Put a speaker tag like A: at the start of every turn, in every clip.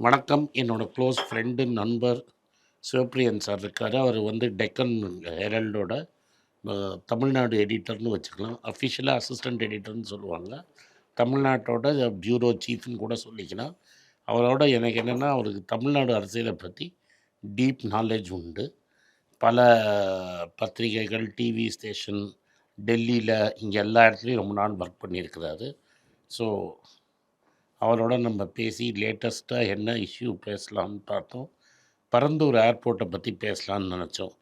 A: வணக்கம். என்னோட close friend, நண்பர் சிவப்பிரியன் சார் இருக்காரு. அவர் வந்து டெக்கன் ஹெரல்டோட தமிழ்நாடு எடிட்டர்னு வச்சுக்கலாம். அஃபிஷியலாக அசிஸ்டன்ட் எடிட்டர்னு சொல்லுவாங்க. தமிழ்நாட்டோட பியூரோ சீஃப்னு கூட சொல்லிக்கலாம். அவரோட எனக்கு என்னென்னா, அவருக்கு தமிழ்நாடு அரசியலை பற்றி டீப் நாலேஜ் உண்டு. பல பத்திரிகைகள், டிவி ஸ்டேஷன், டெல்லியில் இங்கே எல்லா இடத்துலையும் ரொம்ப நாள் ஒர்க் பண்ணியிருக்கிறாரு. ஸோ அவரோட நம்ம பேசி லேட்டஸ்ட்டாக என்ன இஷ்யூ பேசலாம்னு பார்த்தோம். பரந்தூர் ஏர்போர்ட்டை பற்றி பேசலான்னு நினச்சோம்.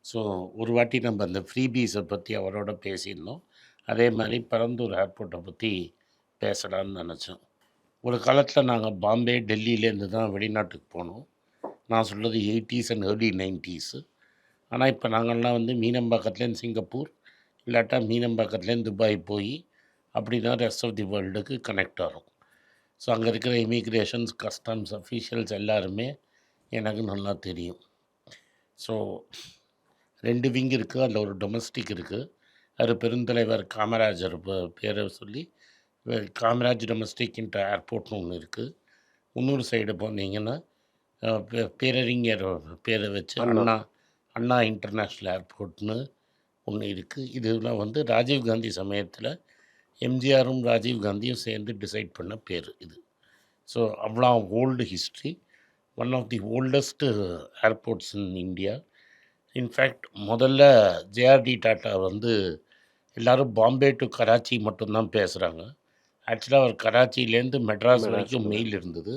A: ஸோ ஒரு வாட்டி நம்ம அந்த ஃப்ரீபீஸை பற்றி அவரோட பேசியிருந்தோம். அதே மாதிரி பரந்தூர் ஏர்போர்ட்டை பற்றி பேசலான்னு நினச்சோம். ஒரு காலத்தில் நாங்கள் பாம்பே, டெல்லியிலேருந்து தான் வெளிநாட்டுக்கு போனோம். நான் சொல்கிறது 80s அண்ட் ஏர்லி 90s. ஆனால் இப்போ நாங்கள்லாம் வந்து மீனம்பாக்கத்துலேருந்து சிங்கப்பூர், இல்லாட்டா மீனம்பாக்கத்துலேருந்து துபாய் போய் அப்படி தான் ரெஸ்ட் ஆஃப் தி வேர்ல்டுக்கு கனெக்ட் ஆகிறோம். ஸோ அங்கே இருக்கிற இமிக்ரேஷன்ஸ், கஸ்டம்ஸ் அஃபீஷியல்ஸ் எல்லாருமே எனக்கு நல்லா தெரியும். ஸோ 2 விங் இருக்குது. அதில் ஒரு டொமஸ்டிக் இருக்குது. அது பெருந்தலைவர் காமராஜர் பேரை சொல்லி காமராஜ் டொமஸ்டிக் இன்டர் ஏர்போர்ட்னு ஒன்று இருக்குது. இன்னொரு சைடு போனீங்கன்னா பேரறிஞர் பேரை வச்சு அண்ணா இன்டர்நேஷ்னல் ஏர்போர்ட்னு ஒன்று இருக்குது. இதெல்லாம் வந்து ராஜீவ்காந்தி சமயத்தில் எம்ஜிஆரும் ராஜீவ்காந்தியும் சேர்ந்து டிசைட் பண்ண பேர் இது. ஸோ அவ்வளோ old history. One of the oldest airports in India. In fact முதல்ல ஜேஆர்டி டாட்டா வந்து எல்லோரும் பாம்பே டு கராச்சி மட்டும்தான் பேசுகிறாங்க. ஆக்சுவலாக அவர் கராச்சிலேருந்து மெட்ராஸ் வரைக்கும் மெயில் இருந்தது.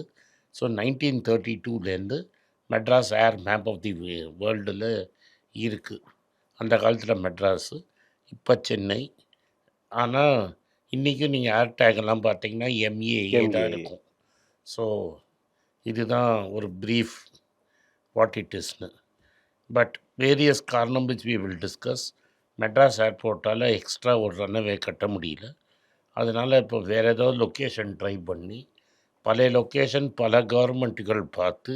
A: ஸோ 1932லேருந்து Madras air map of the வேர்ல்டில் இருக்குது. அந்த காலத்தில் மெட்ராஸு, இப்போ சென்னை. ஆனால் இன்றைக்கும் நீங்கள் ஏர் டேக்கெல்லாம் பார்த்தீங்கன்னா எம்ஏஏ தான் இருக்கும். ஸோ இதுதான் ஒரு ப்ரீஃப் வாட் இட் இஸ்னு. பட் வேரியஸ் காரணம் which we will discuss. Madras ஏர்போர்ட்டால் எக்ஸ்ட்ரா ஒரு ரன்வே கட்ட முடியல. அதனால் இப்போ வேறு ஏதாவது லொக்கேஷன் ட்ரை பண்ணி பழைய லொக்கேஷன் பல கவர்மெண்ட்டுகள் பார்த்து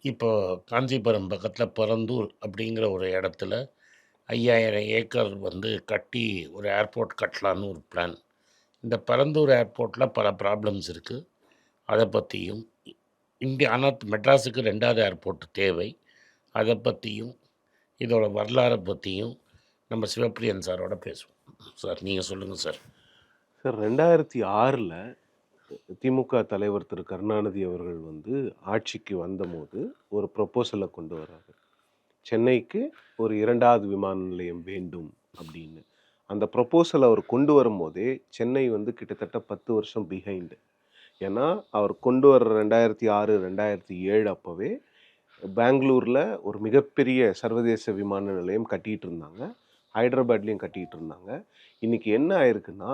A: இப்போ காஞ்சிபுரம் பக்கத்தில் பரந்தூர் அப்படிங்கிற ஒரு இடத்துல 5000 ஏக்கர் வந்து கட்டி ஒரு ஏர்போர்ட் கட்டலான்னு ஒரு பிளான். இந்த பரந்தூர் ஏர்போர்ட்டில் பல ப்ராப்ளம்ஸ் இருக்குது. அதை பற்றியும் ஆனால் மெட்ராஸுக்கு 2வது ஏர்போர்ட் தேவை. அதை பற்றியும் இதோட வரலாறை பற்றியும் நம்ம சிவப்பிரியன் சாரோட பேசுவோம். சார் நீங்கள் சொல்லுங்கள் சார்.
B: சார் 2006ல் திமுக தலைவர் திரு கருணாநிதி அவர்கள் வந்து ஆட்சிக்கு வந்தபோது ஒரு ப்ரொப்போசலை கொண்டு வர்றாரு. சென்னைக்கு ஒரு 2வது விமான நிலையம் வேண்டும் அப்படின்னு. அந்த ப்ரொப்போசல் அவர் கொண்டு வரும்போதே சென்னை வந்து கிட்டத்தட்ட 10 வருஷம் பிஹைண்டு. ஏன்னா அவர் கொண்டு வர 2006, 2007 அப்போவே பெங்களூரில் ஒரு மிகப்பெரிய சர்வதேச விமான நிலையம் கட்டிகிட்டு இருந்தாங்க. ஹைதராபாத்லேயும் கட்டிகிட்டு இருந்தாங்க. இன்றைக்கி என்ன ஆயிருக்குன்னா,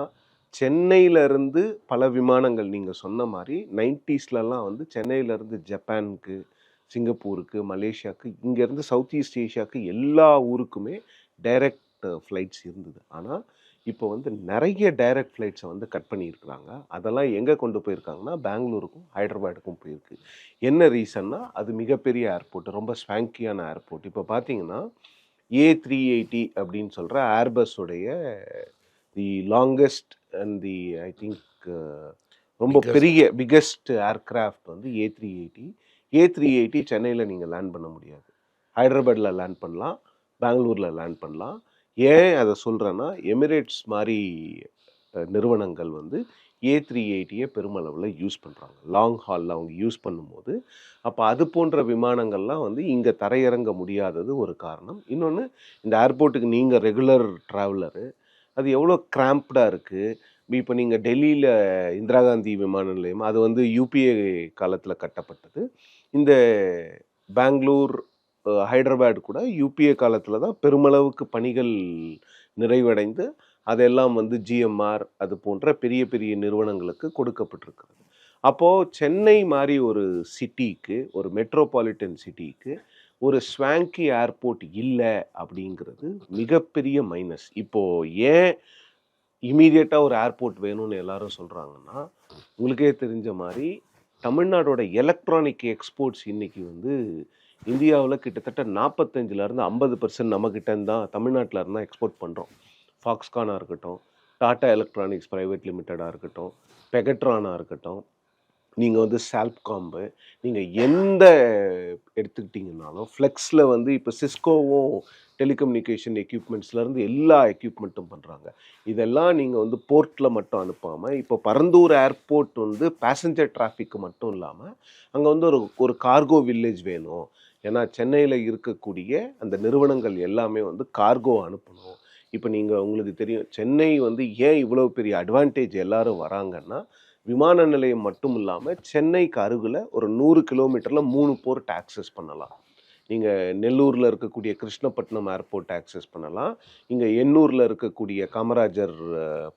B: சென்னையிலேருந்து பல விமானங்கள் நீங்கள் சொன்ன மாதிரி 90ஸ்லலாம் வந்து சென்னையிலேருந்து ஜப்பானுக்கு, சிங்கப்பூருக்கு, மலேசியாவுக்கு, இங்கேருந்து சவுத் ஈஸ்ட் ஏஷியாவுக்கு எல்லா ஊருக்குமே டைரக்ட் ஃப்ளைட்ஸ் இருந்தது. ஆனால் இப்போ வந்து நிறைய டைரக்ட் ஃப்ளைட்ஸை வந்து கட் பண்ணியிருக்கிறாங்க. அதெல்லாம் எங்கே கொண்டு போயிருக்காங்கன்னா பெங்களூருக்கும் ஹைதராபாடுக்கும் போயிருக்கு. என்ன ரீசன்னா, அது மிகப்பெரிய ஏர்போர்ட், ரொம்ப ஸ்வாங்கியான ஏர்போர்ட். இப்போ பார்த்தீங்கன்னா A380 அப்படின்னு சொல்கிற ஏர்பஸுடைய the longest and the I think ரொம்ப பெரிய பிக்கஸ்ட் ஏர்க்ராஃப்ட் வந்து A380 சென்னையில் நீங்கள் லேண்ட் பண்ண முடியாது. ஹைதராபாடில் லேண்ட் பண்ணலாம், பெங்களூரில் லேண்ட் பண்ணலாம். ஏன் அதை சொல்கிறேன்னா, எமிரேட்ஸ் மாதிரி நிறுவனங்கள் வந்து A380 பெருமளவில் யூஸ் பண்ணுறாங்க. லாங் ஹாலில் அவங்க யூஸ் பண்ணும்போது அப்போ அது போன்ற விமானங்கள்லாம் வந்து இங்கே தரையிறங்க முடியாதது ஒரு காரணம். இன்னொன்று, இந்த ஏர்போர்ட்டுக்கு நீங்கள் ரெகுலர் ட்ராவலரு, அது எவ்வளோ கிராம்ப்டாக இருக்குது. இப்போ நீங்கள் டெல்லியில் இந்திரா காந்தி விமான நிலையம், அது வந்து யூபிஏ காலத்தில் கட்டப்பட்டது. இந்த பெங்களூர், ஹைதராபாத் கூட யூபிஏ காலத்தில் தான் பெருமளவுக்கு பணிகள் நிறைவடைந்து அதெல்லாம் வந்து GMR அது போன்ற பெரிய பெரிய நிறுவனங்களுக்கு கொடுக்கப்பட்டிருக்கிறது. அப்போது சென்னை மாதிரி ஒரு சிட்டிக்கு, ஒரு மெட்ரோபாலிட்டன் சிட்டிக்கு ஒரு ஸ்வாங்கி ஏர்போர்ட் இல்லை அப்படிங்கிறது மிகப்பெரிய மைனஸ். இப்போது ஏன் இமீடியட்டாக ஒரு ஏர்போர்ட் வேணும்னு எல்லாரும் சொல்கிறாங்கன்னா, உங்களுக்கே தெரிஞ்ச மாதிரி தமிழ்நாடோட எலக்ட்ரானிக் எக்ஸ்போர்ட்ஸ் இன்றைக்கி வந்து இந்தியாவில் கிட்டத்தட்ட 45லேருந்து 50% நம்மக்கிட்டேருந்து தான், தமிழ்நாட்டில் இருந்தால் எக்ஸ்போர்ட் பண்ணுறோம். ஃபாக்ஸ்கானாக இருக்கட்டும், டாடா எலக்ட்ரானிக்ஸ் ப்ரைவேட் லிமிட்டடாக இருக்கட்டும், பெகட்ரானாக இருக்கட்டும், நீங்கள் வந்து சால்ப்காம்பு, நீங்கள் எந்த எடுத்துக்கிட்டிங்கனாலும் ஃப்ளெக்ஸில் வந்து இப்போ சிஸ்கோவும் டெலிகம்யூனிகேஷன் எக்யூப்மெண்ட்ஸ்லேருந்து எல்லா எக்யூப்மெண்ட்டும் பண்ணுறாங்க. இதெல்லாம் நீங்கள் வந்து போர்ட்டில் மட்டும் அனுப்பாமல், இப்போ பரந்தூர் ஏர்போர்ட் வந்து பேசஞ்சர் டிராஃபிக்கு மட்டும் இல்லாமல், அங்கே வந்து ஒரு ஒரு கார்கோ வில்லேஜ் வேணும். ஏன்னா சென்னையில் இருக்கக்கூடிய அந்த நிறுவனங்கள் எல்லாமே வந்து கார்கோ அனுப்பணும். இப்போ நீங்கள் உங்களுக்கு தெரியும், சென்னை வந்து ஏன் இவ்வளோ பெரிய அட்வான்டேஜ் எல்லாரும் வராங்கன்னா, விமான நிலையம் மட்டும் இல்லாமல் சென்னைக்கு அருகில் ஒரு 100 கிலோமீட்டரில் 3 போர்ட் ஆக்சஸ் பண்ணலாம். நீங்கள் நெல்லூரில் இருக்கக்கூடிய கிருஷ்ணப்பட்டினம் ஏர்போர்ட் ஆக்சஸ் பண்ணலாம். இங்கே எண்ணூரில் இருக்கக்கூடிய காமராஜர்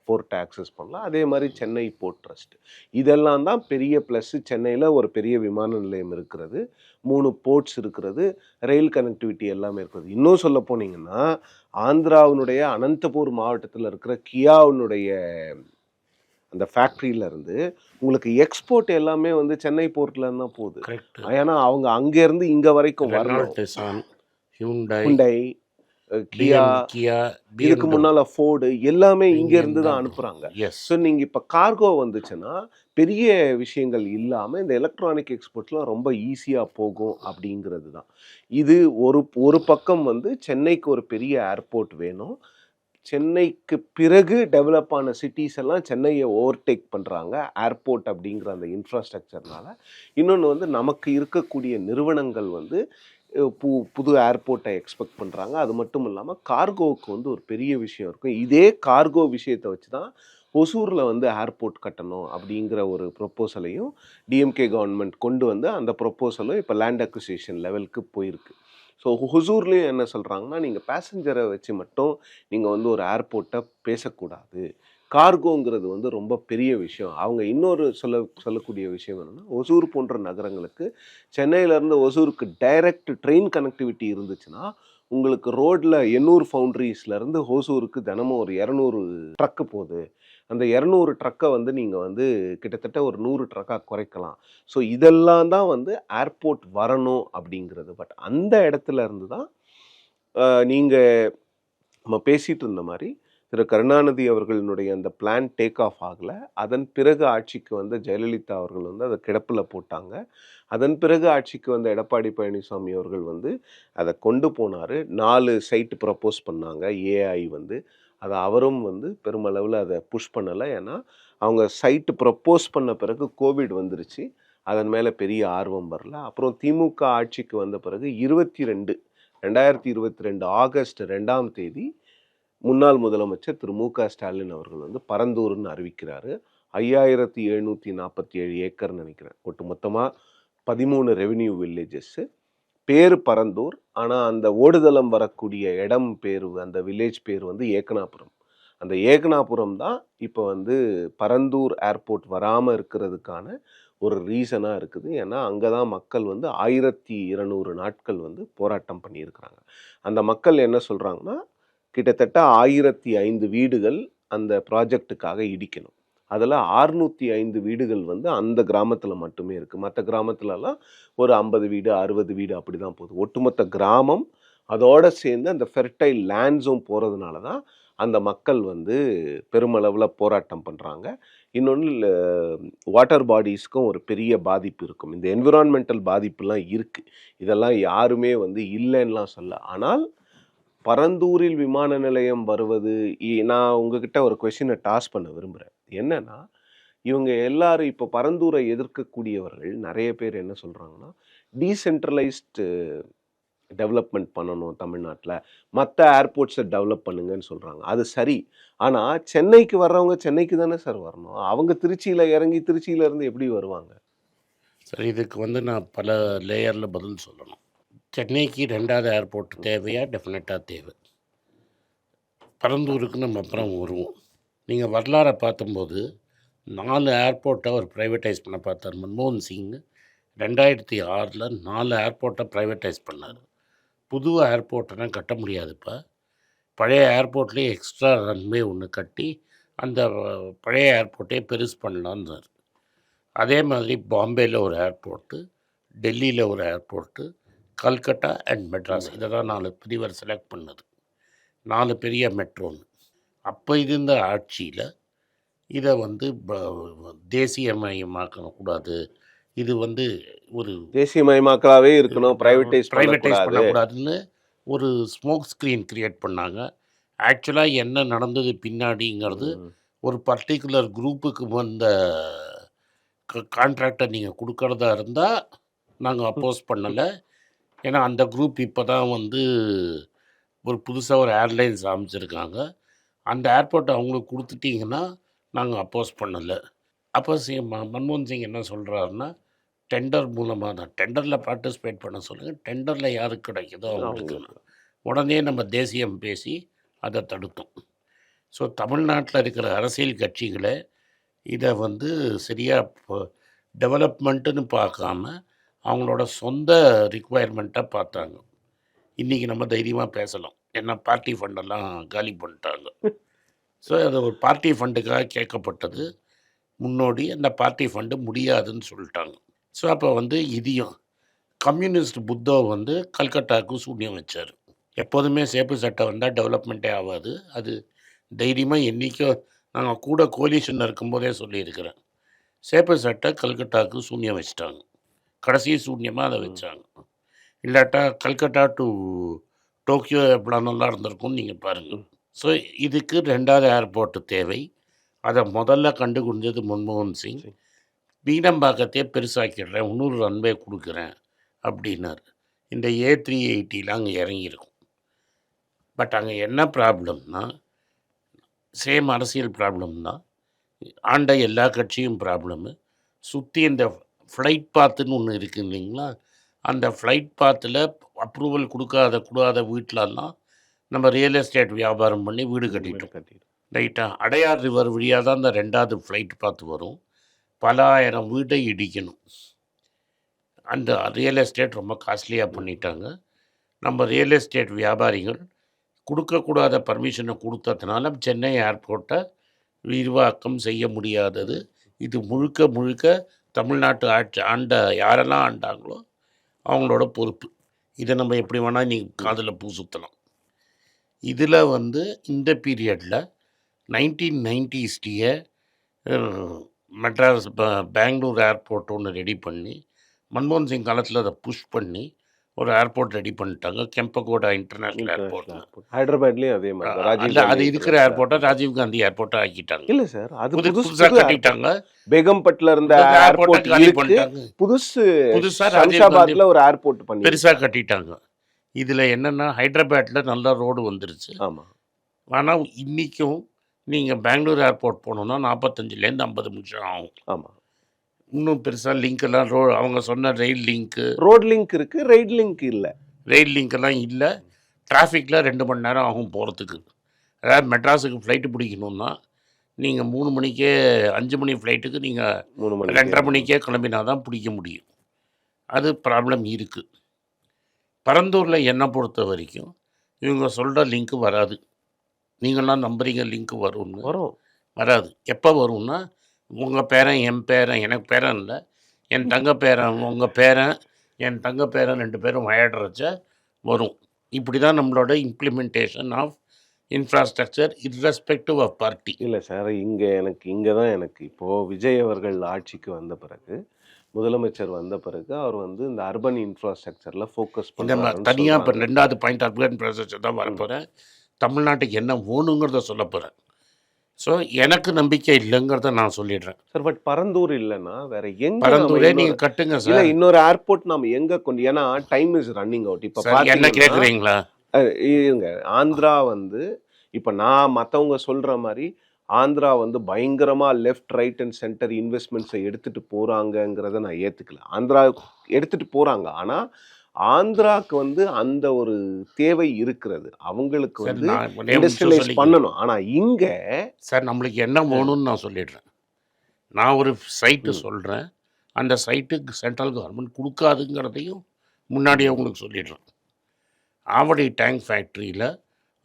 B: போர்ட் ஆக்சஸ் பண்ணலாம். அதே மாதிரி சென்னை போர்ட் ட்ரஸ்ட். இதெல்லாம் தான் பெரிய ப்ளஸ்ஸு. சென்னையில் ஒரு பெரிய விமான நிலையம் இருக்கிறது, 3 போர்ட்ஸ் இருக்கிறது, ரயில் கனெக்டிவிட்டி எல்லாமே இருக்கிறது. இன்னும் சொல்ல போனீங்கன்னா, ஆந்திராவினுடைய அனந்தபூர் மாவட்டத்தில் இருக்கிற கியாவினுடைய அந்த ஃபேக்ட்ரியிலேருந்து உங்களுக்கு எக்ஸ்போர்ட் எல்லாமே வந்து சென்னை போர்ட்லேருந்து தான் போகுது.
A: கரெக்ட்.
B: ஏன்னா அவங்க அங்கேருந்து இங்கே வரைக்கும் வரணும்.
A: ரெனால்ட் நிசான், ஹியூண்டாய்,
B: ஹுண்டை, கியா,
A: கியா,
B: இதுக்கு
A: BMW,
B: முன்னால் ஃபோர்டு எல்லாமே இங்கேருந்து தான்
A: தான்
B: அனுப்புகிறாங்க.
A: எஸ்.
B: ஸோ நீங்கள் இப்போ கார்கோ வந்துச்சுன்னா பெரிய விஷயங்கள் இல்லாமல் இந்த எலக்ட்ரானிக் எக்ஸ்போர்ட்ஸ்லாம் ரொம்ப ஈஸியாக போகும் அப்படிங்கிறது தான். இது ஒரு பக்கம் வந்து சென்னைக்கு ஒரு பெரிய ஏர்போர்ட் வேணும். சென்னைக்கு பிறகு டெவலப் ஆன சிட்டிஸ் எல்லாம் சென்னையை ஓவர்டேக் பண்ணுறாங்க ஏர்போர்ட் அப்படிங்கிற அந்த இன்ஃப்ராஸ்ட்ரக்சர்னால. இன்னொன்று வந்து நமக்கு இருக்கக்கூடிய நிறுவனங்கள் வந்து புது ஏர்போர்ட்டை எக்ஸ்பெக்ட் பண்ணுறாங்க. அது மட்டும் இல்லாமல் கார்கோவுக்கு வந்து ஒரு பெரிய விஷயம் இருக்கும். இதே கார்கோ விஷயத்தை வச்சு தான் ஒசூரில் வந்து ஏர்போர்ட் கட்டணும் அப்படிங்கிற ஒரு ப்ரொப்போசலையும் டிஎம்கே கவர்மெண்ட் கொண்டு வந்து அந்த ப்ரொப்போசலும் இப்போ லேண்ட் அக்விசிஷன் லெவலுக்கு போயிருக்கு. ஸோ ஹொசூர்லேயும் என்ன சொல்கிறாங்கன்னா, நீங்கள் பேசஞ்சரை வச்சு மட்டும் நீங்கள் வந்து ஒரு ஏர்போர்ட்டை பேசக்கூடாது. கார்கோங்கிறது வந்து ரொம்ப பெரிய விஷயம். அவங்க இன்னொரு சொல்லக்கூடிய விஷயம் என்னென்னா, ஒசூர் போன்ற நகரங்களுக்கு சென்னையிலேருந்து ஒசூருக்கு டைரக்ட் ட்ரெயின் கனெக்டிவிட்டி இருந்துச்சுன்னா, உங்களுக்கு ரோட்டில் எண்ணூர் ஃபவுண்ட்ரிஸ்லேருந்து ஹோசூருக்கு தினமும் ஒரு 200 ட்ரக்கு போகுது. அந்த 200 ட்ரக்கை வந்து நீங்கள் வந்து கிட்டத்தட்ட ஒரு 100 ட்ரக்காக குறைக்கலாம். ஸோ இதெல்லாம் தான் வந்து ஏர்போர்ட் வரணும் அப்படிங்கிறது. பட் அந்த இடத்துல இருந்து தான் நீங்கள் நம்ம பேசிகிட்டு இருந்த மாதிரி திரு கருணாநிதி அவர்களினுடைய அந்த பிளான் டேக் ஆஃப் ஆகலை. அதன் பிறகு ஆட்சிக்கு வந்த ஜெயலலிதா அவர்கள் வந்து அதை கிடப்பில் போட்டாங்க. அதன் பிறகு ஆட்சிக்கு வந்த எடப்பாடி பழனிசாமி அவர்கள் வந்து அதை கொண்டு போனார். 4 சைட்டு ப்ரப்போஸ் பண்ணாங்க. ஏஐ வந்து அதை அவரும் வந்து பெருமளவில் அதை புஷ் பண்ணலை. ஏன்னா அவங்க சைட்டு ப்ரப்போஸ் பண்ண பிறகு கோவிட் வந்துருச்சு. அதன் மேலே பெரிய ஆர்வம் வரல. அப்புறம் திமுக ஆட்சிக்கு வந்த பிறகு 2022 ஆகஸ்ட் 2ஆம் தேதி முன்னாள் முதலமைச்சர் திரு மு.க. ஸ்டாலின் அவர்கள் வந்து பரந்தூர்னு அறிவிக்கிறாரு. 5747 ஏக்கர்னு நினைக்கிறேன். ஒட்டு மொத்தமாக 13 ரெவென்யூ வில்லேஜஸ்ஸு. பேர் பரந்தூர், ஆனால் அந்த ஓடுதளம் வரக்கூடிய இடம் பேர், அந்த வில்லேஜ் பேர் வந்து ஏகனாபுரம். அந்த ஏகனாபுரம் தான் இப்போ வந்து பரந்தூர் ஏர்போர்ட் வராமல் இருக்கிறதுக்கான ஒரு ரீசனாக இருக்குது. ஏன்னா அங்கே தான் மக்கள் வந்து 1200 நாட்கள் வந்து போராட்டம் பண்ணியிருக்கிறாங்க. அந்த மக்கள் என்ன சொல்கிறாங்கன்னா, கிட்டத்தட்ட 1005 வீடுகள் அந்த ப்ராஜெக்டுக்காக இடிக்கணும். அதில் 605 வீடுகள் வந்து அந்த கிராமத்தில் மட்டுமே இருக்குது. மற்ற கிராமத்துலலாம் ஒரு 50 வீடு 60 வீடு அப்படி தான் போகுது. ஒட்டுமொத்த கிராமம் அதோடு சேர்ந்து அந்த ஃபெர்டைல் லேண்ட்ஸும் போகிறதுனால தான் அந்த மக்கள் வந்து பெருமளவில் போராட்டம் பண்ணுறாங்க. இன்னொன்று வாட்டர் பாடிஸ்க்கும் ஒரு பெரிய பாதிப்பு இருக்கும். இந்த என்விரான்மெண்டல் பாதிப்புலாம் இருக்குது. இதெல்லாம் யாருமே வந்து இல்லைன்னெலாம் சொல்ல. ஆனால் பரந்தூரில் விமான நிலையம் வருவது, நான் உங்ககிட்ட ஒரு கொஸ்டினை டாஸ் பண்ண விரும்புகிறேன். என்னன்னா, இவங்க எல்லாரும் இப்போ பரந்தூரை எதிர்க்கக்கூடியவர்கள் நிறைய பேர் என்ன சொல்கிறாங்கன்னா, டீசென்ட்ரலைஸ்டு டெவலப்மெண்ட் பண்ணணும் தமிழ்நாட்டில், மற்ற ஏர்போர்ட்ஸை டெவலப் பண்ணுங்கன்னு சொல்கிறாங்க. அது சரி. ஆனால் சென்னைக்கு வர்றவங்க சென்னைக்கு தானே சார் வரணும். அவங்க திருச்சியில் இறங்கி திருச்சியிலேருந்து எப்படி வருவாங்க?
A: சரி, இதுக்கு வந்து நான் பல லேயரில் பதில் சொல்லணும். சென்னைக்கு 2வது ஏர்போர்ட் தேவையா? டெஃபினட்டாக தேவை. பரந்தூருக்கு நம்ம அப்புறம் வருவோம். நீங்கள் வரலாறை பார்த்தும்போது 4 ஏர்போர்ட்டை அவர் ப்ரைவேட்டைஸ் பண்ண பார்த்தார். மன்மோகன் சிங் 2006 4 ஏர்போர்ட்டை ப்ரைவேட்டைஸ் பண்ணார். புது ஏர்போர்ட்டெல்லாம் கட்ட முடியாது. இப்போ பழைய ஏர்போர்ட்லேயே எக்ஸ்ட்ரா ரன்வே ஒன்று கட்டி அந்த பழைய ஏர்போர்ட்டே பெருசு பண்ணலான்னார். அதே மாதிரி பாம்பேயில் ஒரு ஏர்போர்ட்டு, டெல்லியில் ஒரு ஏர்போர்ட்டு, கல்கட்டா அண்ட் மெட்ராஸ், இதை தான் 4 பிரிவர் செலக்ட் பண்ணது. 4 பெரிய மெட்ரோன்னு. அப்போ இருந்த ஆட்சியில் இதை வந்து தேசியமயமாக்கக்கூடாது. இது வந்து ஒரு
B: தேசியமயமாக்கலாவே இருக்கணும், பிரைவேட்டைஸ்
A: ப்ரைவேட்டைஸ்
B: பண்ணக்கூடாது.
A: பண்ணக்கூடாதுன்னு ஒரு ஸ்மோக் ஸ்க்ரீன் கிரியேட் பண்ணாங்க. ஆக்சுவலாக என்ன நடந்தது பின்னாடிங்கிறது
B: ம்.
A: ஒரு பர்ட்டிகுலர் குரூப்புக்கு வந்த கான்ட்ராக்டை நீங்கள் கொடுக்கறதா இருந்தால் நாங்கள் அப்போஸ் பண்ணலை. ஏன்னா அந்த குரூப் இப்போ தான் வந்து ஒரு புதுசாக ஒரு ஏர்லைன்ஸ் ஆரம்பிச்சிருக்காங்க. அந்த ஏர்போர்ட் அவங்களுக்கு கொடுத்துட்டீங்கன்னா நாங்கள் அப்போஸ் பண்ணலை. அப்போ மன்மோகன் சிங் என்ன சொல்கிறாருன்னா, டெண்டர் மூலமாக தான் டெண்டரில் பார்ட்டிசிபேட் பண்ண சொல்லுங்கள், டெண்டரில் யாருக்கு கிடைக்குதோ அவங்களுக்குன்னு.
B: அவங்களுக்கு.
A: உடனே நம்ம தேசியம் பேசி அதை தடுத்தோம். ஸோ தமிழ்நாட்டில் இருக்கிற அரசியல் கட்சிகளை இதை வந்து சரியாக டெவலப்மெண்ட்டுன்னு பார்க்காம அவங்களோட சொந்த ரிக்குவயர்மெண்ட்டை பார்த்தாங்க. இன்றைக்கி நம்ம தைரியமாக பேசலாம். ஏன்னா பார்ட்டி ஃபண்டெல்லாம் காலி பண்ணிட்டாங்க. ஸோ அது ஒரு பார்ட்டி ஃபண்டுக்காக கேட்கப்பட்டது. முன்னோடி அந்த பார்ட்டி ஃபண்டு முடியாதுன்னு சொல்லிட்டாங்க. ஸோ அப்போ வந்து இதையும் கம்யூனிஸ்ட் புத்தோ வந்து கல்கட்டாவுக்கு சூன்யம் வச்சார். எப்போதுமே சேப்பு சட்டை வந்தால் டெவலப்மெண்ட்டே ஆகாது. அது தைரியமாக என்றைக்கோ நாங்கள் கூட கோலிஷனில் இருக்கும்போதே சொல்லியிருக்கிறேன். சேப்பு சட்டை கல்கட்டாவுக்கு சூன்யம் வச்சுட்டாங்க. கடைசி சூன்யமாக அதை வச்சாங்க. இல்லாட்டா கல்கட்டா டு டோக்கியோ எவ்வளோ நல்லா இருந்திருக்கும்னு நீங்கள் பாருங்கள். ஸோ இதுக்கு 2வது ஏர்போர்ட்டு தேவை. அதை முதல்ல கண்டுபிடிச்சது மன்மோகன் சிங். மீனம்பாக்கத்தையே பெருசாக்கிடுறேன், இன்னொரு ரன்வே கொடுக்குறேன் அப்படின்னாரு. இந்த A380லாம் அங்கே இறங்கியிருக்கும். பட் அங்கே என்ன ப்ராப்ளம்னா, சேம் அரசியல் ப்ராப்ளம் தான். ஆண்ட எல்லா கட்சியும் ப்ராப்ளமு. சுற்றி இந்த ஃப்ளைட் பாத்துன்னு ஒன்று இருக்குது இல்லைங்களா, அந்த ஃப்ளைட் பாத்தில் அப்ரூவல் கூடாத வீட்டிலலாம் நம்ம ரியல் எஸ்டேட் வியாபாரம் பண்ணி வீடு கட்டிட்டோம். ரைட்டா? அடையார் ரிவர் வழியாக தான் அந்த 2வது ஃப்ளைட் பாத்து வரும். பல ஆயிரம் வீட்டை இடிக்கணும். அந்த ரியல் எஸ்டேட் ரொம்ப காஸ்ட்லியாக பண்ணிட்டாங்க. நம்ம ரியல் எஸ்டேட் வியாபாரிகள் கொடுக்கக்கூடாத பர்மிஷனை கொடுத்ததுனால சென்னை ஏர்போர்ட்டை விரிவாக்கம் செய்ய முடியாதது. இது முழுக்க முழுக்க தமிழ்நாட்டு ஆண்ட யாரெல்லாம் ஆண்டாங்களோ அவங்களோட பொறுப்பு. இதை நம்ம எப்படி வேணால் நீங்கள் காதில் பூ சுற்றலாம். இதில் வந்து இந்த பீரியடில் 1990ஸ்லேயே மெட்ராஸ் பெங்களூர் ஏர்போர்ட் ஒன்று ரெடி பண்ணி, மன்மோகன் சிங் காலத்தில் அதை புஷ் பண்ணி ஒரு ஏர்போர்ட் ரெடி பண்ணிட்டாங்க, கெம்பகோடா இன்டர்நேஷ்னல் ஏர்போர்ட்.
B: ஹைதராபாத்லயும் அதே மாதிரி தான். ராஜீவ்
A: இல்லை, அது
B: காந்தி
A: இருக்கிற ஏர்போர்ட்டை ராஜீவ் காந்தி ஏர்போர்ட்டாக ஆக்கிட்டாங்க.
B: இல்ல சார், அது
A: புதுசாக கட்டிட்டாங்க.
B: பேகம்பட்ல இருந்த
A: ஏர்போர்ட்டை
B: ஏர்போர்ட்
A: காலி
B: இருக்கு,
A: பண்ணிட்டாங்க.
B: புதுசா
A: ராஜீவ் காந்தி
B: சம்ஷாபாத்ல ஒரு ஏர்போர்ட் பண்ணி
A: பெருசாக கட்டிட்டாங்க. இதில் என்னென்னா ஹைதராபாத்தில் நல்ல ரோடு வந்துருச்சு.
B: ஆமா.
A: ஆனால் இன்றைக்கும் நீங்கள் பெங்களூர் ஏர்போர்ட் போகணுன்னா 45லேருந்து 50 நிமிஷம் ஆகும்.
B: ஆமா.
A: இன்னும் பெருசாக லிங்க்கெல்லாம் அவங்க சொன்ன ரயில் லிங்க்கு,
B: ரோட் லிங்க் இருக்கு, ரைட் லிங்க் இல்ல.
A: ரயில் லிங்க்கெல்லாம் இல்லை. டிராஃபிக்கில் 2 மணி நேரம் ஆகும் போகிறதுக்கு. அதாவது மெட்ராஸுக்கு ஃப்ளைட்டு பிடிக்கணுன்னா நீங்கள் 3 மணிக்கே 5 மணி ஃப்ளைட்டுக்கு நீங்கள்
B: 3 மணி
A: 2:30 மணிக்கே கிளம்பினா தான் பிடிக்க முடியும். அது ப்ராப்ளம் இருக்குது. பரந்தூரில் என்னை பொறுத்த வரைக்கும் இவங்க சொல்கிற லிங்க்கு வராது. நீங்களாம் நம்புறீங்க லிங்க்கு வரும்னு.
B: வரும்.
A: வராது. எப்போ வரும்னா, உங்கள் பேரன், என் பேரன், எனக்கு பேரன் இல்லை, என் தங்க பேரன், உங்கள் பேரன், என் தங்க பேரன் 2 பேரும் விளையாடுறச்ச வரும். இப்படி தான் நம்மளோட implementation of infrastructure irrespective of party.
B: இல்ல சார், இங்கே தான் எனக்கு இப்போது விஜய் அவர்கள் ஆட்சிக்கு வந்த பிறகு, முதலமைச்சர் வந்த பிறகு அவர் வந்து இந்த அர்பன் இன்ஃப்ராஸ்ட்ரக்சரில் ஃபோக்கஸ்
A: இந்த
B: பண்ணுறாங்க.
A: தனியாக இப்போ 2வது பாயிண்ட் அர்பன் இன்ஃப்ராஸ்ட்ரக்சர் தான் வரப்போகிறேன். தமிழ்நாட்டுக்கு என்ன வேணுங்கிறத சொல்ல போகிறேன். ஸோ எனக்கு நம்பிக்கை இல்லைங்கிறத நான் சொல்லிடுறேன்
B: சார். பட் பரந்தூர் இல்லைன்னா வேற எங்க?
A: பரந்தூரே நீங்கள் கட்டுங்க
B: இல்ல,
A: சார்.
B: இன்னொரு ஏர்போர்ட் நாம எங்க கொண்டு, ஏன்னா டைம் இஸ் ரன்னிங் அவுட். இப்போ
A: சார், என்ன கேட்குறீங்களா?
B: இருங்க, ஆந்திரா வந்து இப்போ நான் மற்றவங்க சொல்ற மாதிரி ஆந்திரா வந்து பயங்கரமா லெஃப்ட் ரைட் அண்ட் சென்டர் இன்வெஸ்ட்மெண்ட்ஸை எடுத்துட்டு போறாங்கங்கிறத நான் ஏத்துக்கல. ஆந்திரா எடுத்துட்டு போறாங்க, ஆனா ஆந்திராக்கு வந்து அந்த ஒரு தேவை இருக்கிறது. அவங்களுக்கு
A: சார்,
B: வந்து
A: நான் ஒரே நிமிஷம்
B: இண்டஸ்ட்ரியலைஸ்
A: சொல்லிக்கிறேன்.
B: பண்ணணும். ஆனா இங்க
A: சார், நம்மளுக்கு என்ன வேணும்னு நான் சொல்லிடுறேன். நான் ஒரு சைட்டு சொல்கிறேன், அந்த சைட்டுக்கு சென்ட்ரல் கவர்மெண்ட் கொடுக்காதுங்கிறதையும் முன்னாடியே உங்களுக்கு சொல்லிடுறேன். ஆவடி டேங்க் ஃபேக்ட்ரியில்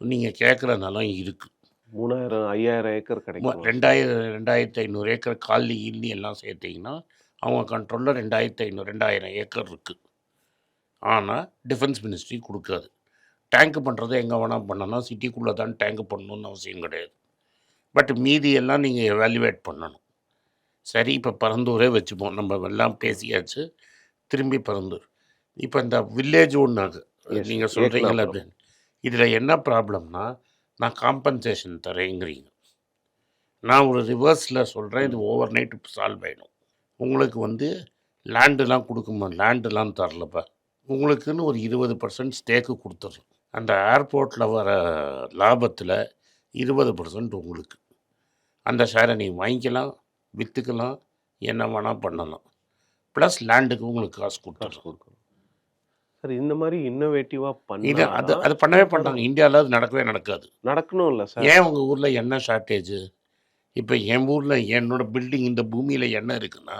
A: நீங்கள் கேட்குற நிலம் இருக்குது.
B: 3000 5000 ஏக்கர் கிடைக்கும்.
A: 2500 ஏக்கர் காலி இல்லி எல்லாம் சேர்த்திங்கன்னா அவங்க கண்ட்ரோலில் 2500 ஏக்கர் இருக்குது. ஆனால் டிஃபென்ஸ் மினிஸ்ட்ரி கொடுக்காது. டேங்க் பண்ணுறது எங்கே வேணால் பண்ணலாம், சிட்டிக்குள்ளே தான் டேங்க் பண்ணணுன்னு அவசியம் கிடையாது. பட் மீதி எல்லாம் நீங்கள் எவாலுவேட் பண்ணணும். சரி, இப்போ பரந்தூரே வச்சுப்போம். நம்ம எல்லாம் பேசியாச்சு. திரும்பி பரந்தூர். இப்போ இந்த வில்லேஜ் ஒன்று
B: எஸ்
A: நீங்கள் சொல்கிறீங்களா
B: ஏக்னாபுரம்.
A: அப்படின்னு. இதில் என்ன ப்ராப்ளம்னா, நான் காம்பன்சேஷன் தரேங்கிறீங்க. நான் ஒரு ரிவர்ஸில் சொல்கிறேன், இது ஓவர் நைட் சால்வ் ஆகிடும். உங்களுக்கு வந்து லேண்டுலாம் கொடுக்குமா? லேண்டுலாம் தரலப்பா. உங்களுக்குன்னு ஒரு 20% ஸ்டேக்கு கொடுத்துட்றோம். அந்த ஏர்போர்ட்டில் வர லாபத்தில் 20% உங்களுக்கு. அந்த ஷேரை நீங்கள் வாங்கிக்கலாம், விற்றுக்கலாம், என்ன வேணால் பண்ணலாம். ப்ளஸ் லேண்டுக்கு உங்களுக்கு காசு
B: காசு
A: கொடுத்துட்றோம்.
B: கொடுக்கணும். சார் இந்த மாதிரி இன்னோவேட்டிவா
A: இது அது
B: பண்ணா
A: அது பண்ணவே பண்ணாங்க. இந்தியாவில் அது நடக்கவே நடக்காது.
B: நடக்கணும் இல்லை சார்?
A: ஏன் உங்கள் ஊரில் என்ன ஷார்ட்டேஜு? இப்போ என் ஊரில் என்னோட பில்டிங் இந்த பூமியில் எண்ணெய் இருக்குன்னா